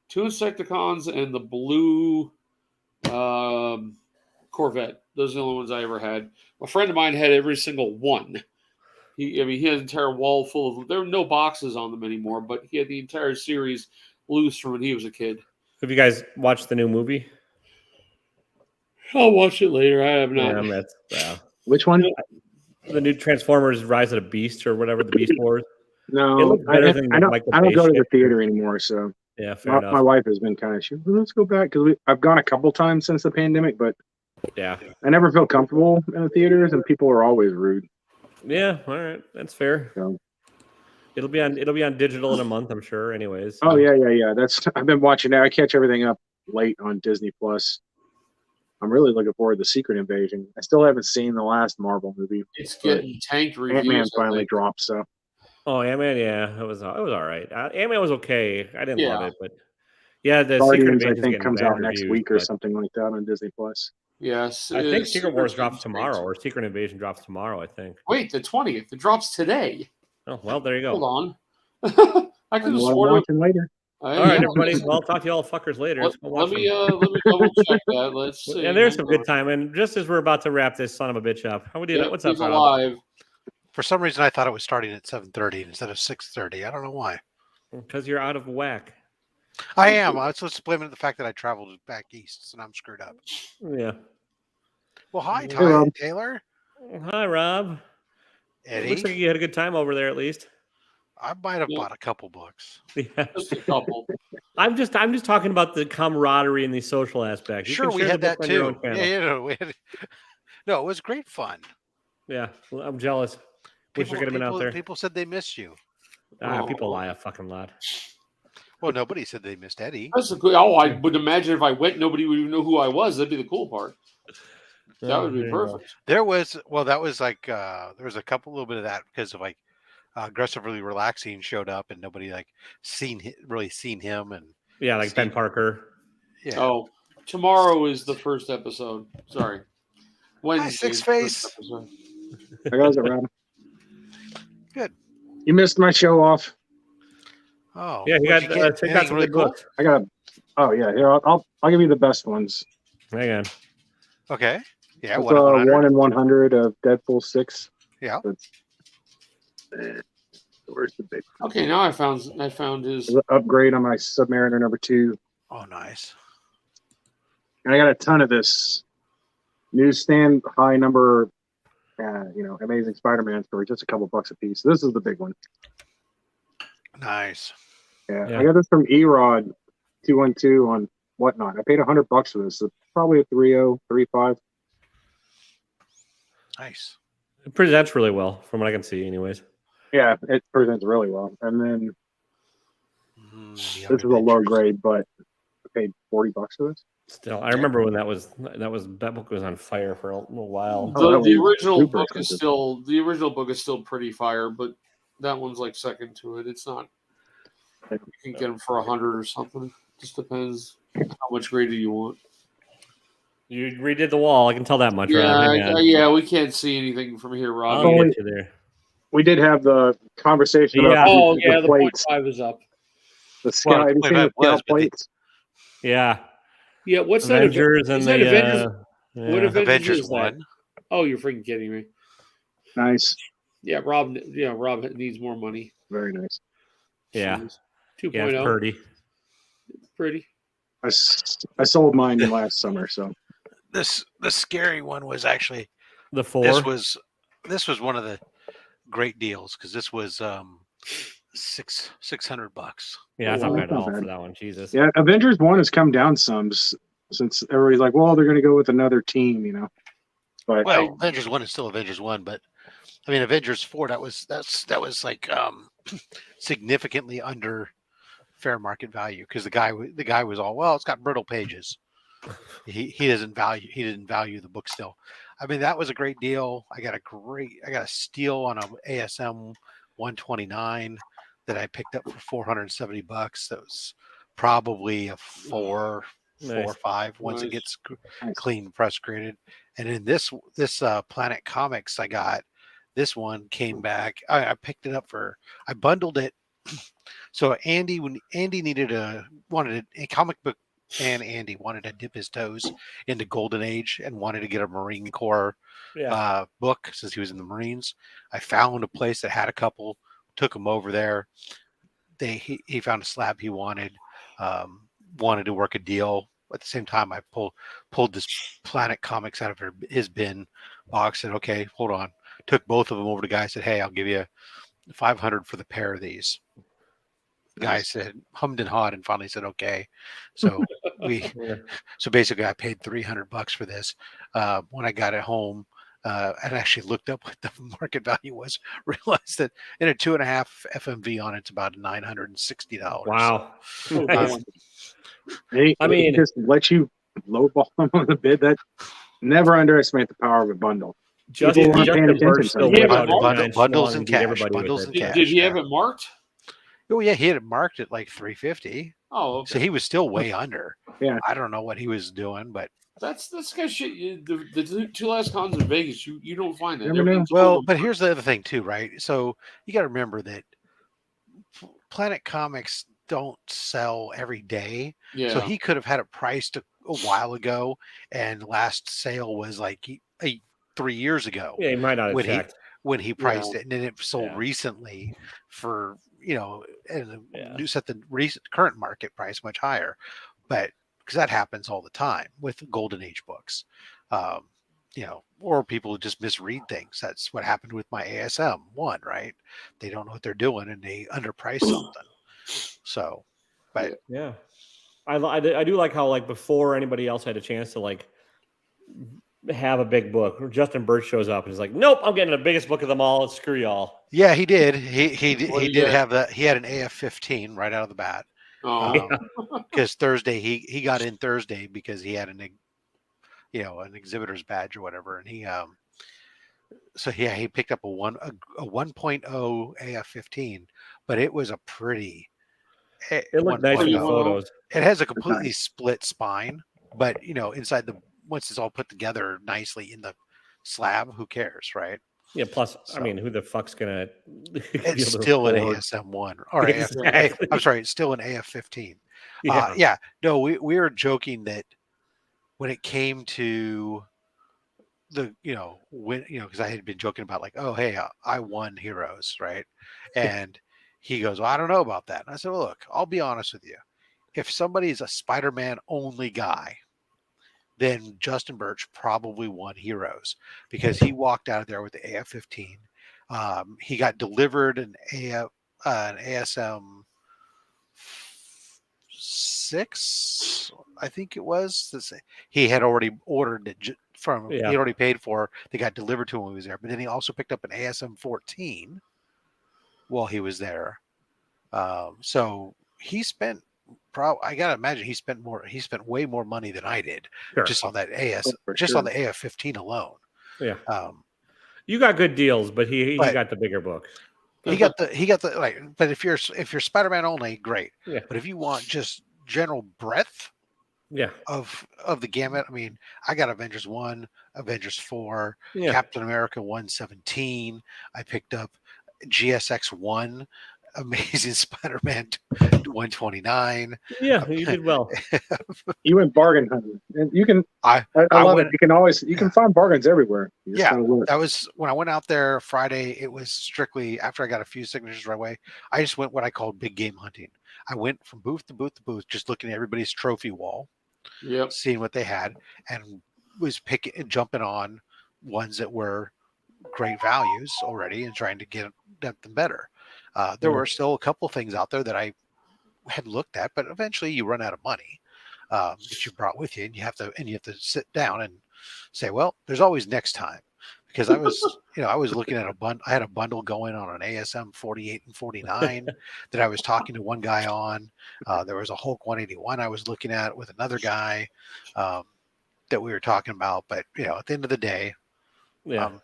2 Insecticons and the blue Corvette. Those are the only ones I ever had. A friend of mine had every single one. He had an entire wall full of. There are no boxes on them anymore, but he had the entire series loose from when he was a kid. Have you guys watched the new movie? I'll watch it later. I have not. Yeah, Which one? The new Transformers: Rise of the Beast or whatever, the Beast Wars. No, I don't go to the theater anymore. So yeah, fair enough. My wife has been kind of let's go back because I've gone a couple times since the pandemic, but yeah, I never feel comfortable in the theaters, and people are always rude. Yeah, all right, that's fair. So, it'll be on digital in a month, I'm sure. Anyways. Oh yeah. I've been watching that. I catch everything up late on Disney Plus. I'm really looking forward to Secret Invasion. I still haven't seen the last Marvel movie. It's getting tanked reviews. Ant-Man finally dropped, so. Oh, Ant-Man, yeah, it was all right. Ant-Man was okay. I didn't love it, but yeah, the Guardians, Secret I think, comes out next week or something like that on Disney Plus. Yes, I think Secret Wars drops tomorrow, or Secret Invasion drops tomorrow. I think. Wait, the 20th. It drops today. Oh well, there you go. Hold on. I could have sworn watching later. All right, everybody. Well, I'll talk to you all fuckers later. Let me double check that. Let's see. And there's some good time. And just as we're about to wrap this son of a bitch up, how we do that? What's up, Rob? Alive. For some reason, I thought it was starting at 7:30 instead of 6:30. I don't know why. Because you're out of whack. I am. I was just blaming the fact that I traveled back east, and I'm screwed up. Yeah. Well, hi, Ty Taylor. Hi, Rob. Eddie. It looks like you had a good time over there, at least. I might have bought a couple books. Yeah. Just a couple. I'm just talking about the camaraderie and the social aspect. Sure, we had that too. No, it was great fun. Yeah, well, I'm jealous. Wish I could have been out there. People said they missed you. People lie a fucking lot. Well, nobody said they missed Eddie. That's a good. Oh, I would imagine if I went, nobody would even know who I was. That'd be the cool part. That would be perfect. There was like there was a little bit of that because of like aggressively relaxing showed up and nobody like really seen him and like Ben Parker. Yeah. Oh, tomorrow is the first episode. Sorry, Wednesday. Hi, Six Face. How goes it, Rob? Good. You missed my show off. Oh, yeah, you got some really good books. I got. Here, I'll give you the best ones. Hang on. Okay. Yeah. It's 1 in 100 of Deadpool 6. Yeah. Where's the big? Okay, now I found his upgrade on my Submariner number 2. Oh, nice. And I got a ton of this newsstand high number. Amazing Spider-Man for just a couple bucks a piece. This is the big one. Nice. Yeah. I got this from Erod 212 on Whatnot. I paid $100 for this. So probably a 3.0, 3.5. Nice. It presents really well, from what I can see, anyways. Yeah, it presents really well. And then this is a low grade, but I paid $40 for this. Still, I remember when that book was on fire for a little while. The original book is still pretty fire, but that one's like second to it. It's not. You can get them for $100 or something. Just depends how much greater you want. You redid the wall. I can tell that much. Yeah, we can't see anything from here, Rob. I'll get you there. We did have the conversation about the plates. 0.5 is up. The scale, have you seen the scale plates? Yeah. Yeah, what's Avengers that? And that Avengers? What Avengers is that? Oh, you're freaking kidding me. Nice. Yeah, Rob needs more money. Very nice. Yeah. 2.0. Yeah, pretty. I sold mine last summer, so. The scary one was actually the 4. This was one of the great deals because this was $600. Yeah, that's not Wow. bad at Not all bad. for that one. Jesus. Yeah, Avengers 1 has come down some since everybody's like, well, they're going to go with another team, But Well, Avengers 1 is still Avengers 1, but I mean Avengers 4 that was like significantly under fair market value because the guy was all, well, it's got brittle pages. He didn't value the book still. I mean, that was a great deal. I got a steal on a ASM 129 that I picked up for $470. That was probably a four or five once it gets clean press graded. And in this Planet Comics, I got this one came back. I picked it up I bundled it. So when Andy wanted a comic book, and Andy wanted to dip his toes into Golden Age and wanted to get a Marine Corps book since he was in the Marines. I found a place that had a couple, took him over there. He found a slab he wanted to work a deal. At the same time, I pulled this Planet Comics out of his bin box. Said, okay, hold on. Took both of them over to the guy. Said, hey, I'll give you $500 for the pair of these. The guy said, hummed and hawed, and finally said, okay. So so basically I paid $300 for this. When I got it home, and actually looked up what the market value was, realized that in a 2.5 FMV on it's about $960. Wow. I mean, just let you lowball them on the bid. That never underestimate the power of a bundle. Justin Birch still bundles and cash. Bundles and cash. Did he have it marked? Oh yeah, he had it marked at like $350. Oh, okay. So he was still way under. Yeah, I don't know what he was doing, but that's kind of shit. The two last cons in Vegas, you don't find that. Well, but here's the other thing too, right? So you got to remember that Planet Comics don't sell every day. Yeah. So he could have had it priced a while ago, and last sale was like 3 years ago. Yeah, he might not have checked when he priced it, and then it sold recently for and set the current market price much higher, but because that happens all the time with Golden Age books, or people just misread things. That's what happened with my ASM one, right? They don't know what they're doing and they underprice something. So, but yeah, I do like how like before anybody else had a chance to like have a big book, Justin Birch shows up and is like, nope, I'm getting the biggest book of them all. Screw y'all. Yeah, he did. He did have that. He had an AF-15 right out of the bat. Because Thursday he got in Thursday because he had an exhibitor's badge or whatever, and he picked up a 1.0 AF-15, but it was a pretty. It looked nice in the photos. It has a completely split spine, but inside once it's all put together nicely in the slab, who cares, right? Yeah. Plus, I mean, who the fuck's gonna? It's still an ASM1 or exactly. I'm sorry, it's still an AF-15. Yeah. No, we were joking that when it came to the because I had been joking about like, oh hey, I won Heroes, right? And he goes, well, I don't know about that. And I said, well, look, I'll be honest with you. If somebody's a Spider-Man only guy, then Justin Birch probably won Heroes because he walked out of there with the AF-15. He got delivered an ASM 6, I think it was. He had already ordered it he had already paid for. They got delivered to him when he was there. But then he also picked up an ASM 14 while he was there. So he spent. I gotta imagine he spent way more money than I did just on that on the AF-15 alone. Yeah. You got good deals, but he got the bigger book. He got the like. But if you're Spider-Man only, great. Yeah. But if you want just general breadth, of the gamut, I mean, I got Avengers 1, Avengers 4, Captain America 117. I picked up GSX 1. Amazing Spider-Man 129. Yeah, you did well. You went bargain hunting, and you can. I love it. You can find bargains everywhere. That was when I went out there Friday. It was strictly after I got a few signatures right away. I just went what I called big game hunting. I went from booth to booth to booth, just looking at everybody's trophy wall, seeing what they had, and was jumping on ones that were great values already, and trying to get them better. There were still a couple things out there that I had looked at, but eventually you run out of money that you brought with you, and you have to sit down and say, well, there's always next time. Because I was, I was looking at I had a bundle going on an ASM 48 and 49 that I was talking to one guy on. There was a Hulk 181 I was looking at with another guy that we were talking about. But at the end of the day, I'm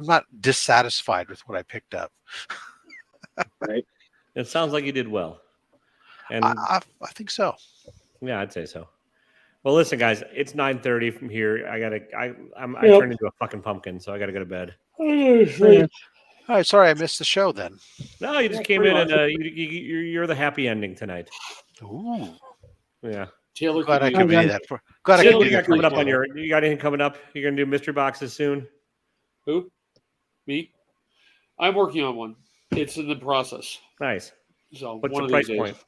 not dissatisfied with what I picked up. Right. It sounds like you did well, and I think so. Yeah, I'd say so. Well, listen, guys, it's 9:30 from here. I turned into a fucking pumpkin, so I gotta go to bed. All right, sorry I missed the show then. No, you just came in and you're the happy ending tonight. Ooh, yeah. Taylor, glad I could be that. Glad I Taylor, could you be got coming up on you got anything coming up? You're gonna do mystery boxes soon? Who? Me? I'm working on one. It's in the process. Nice. So what's one the of price these point? days.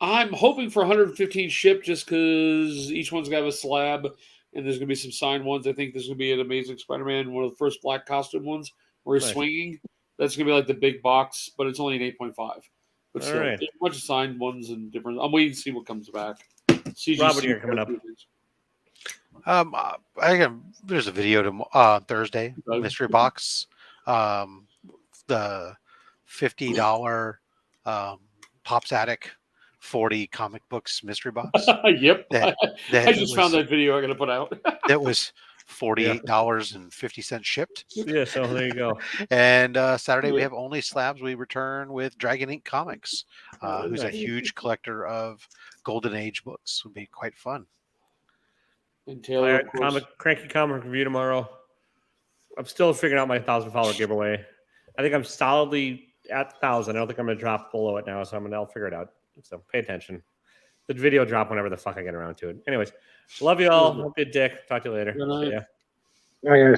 I'm hoping for 115 shipped just because each one's got a slab and there's going to be some signed ones. I think there's going to be an Amazing Spider-Man, one of the first black costume ones where he's swinging. That's going to be like the big box, but it's only an 8.5. But still, there's a bunch of signed ones and different. I'm waiting to see what comes back. Robert, you're coming up. There's a video Thursday, mystery box. The $50 Pops Attic 40 comic books mystery box. Yep. I just found that video I'm going to put out. That was $48.50 shipped. Yeah, so there you go. And Saturday we have Only Slabs. We return with Dragon Ink Comics, who's a huge collector of Golden Age books. Would be quite fun. And Taylor, Cranky comic review tomorrow. I'm still figuring out my 1,000 follower giveaway. I think I'm solidly at 1,000. I don't think I'm going to drop below it now, so I'll figure it out. So pay attention. The video drop whenever the fuck I get around to it. Anyways, love you all. Hope you're a dick. Talk to you later. Good night. Oh, yeah.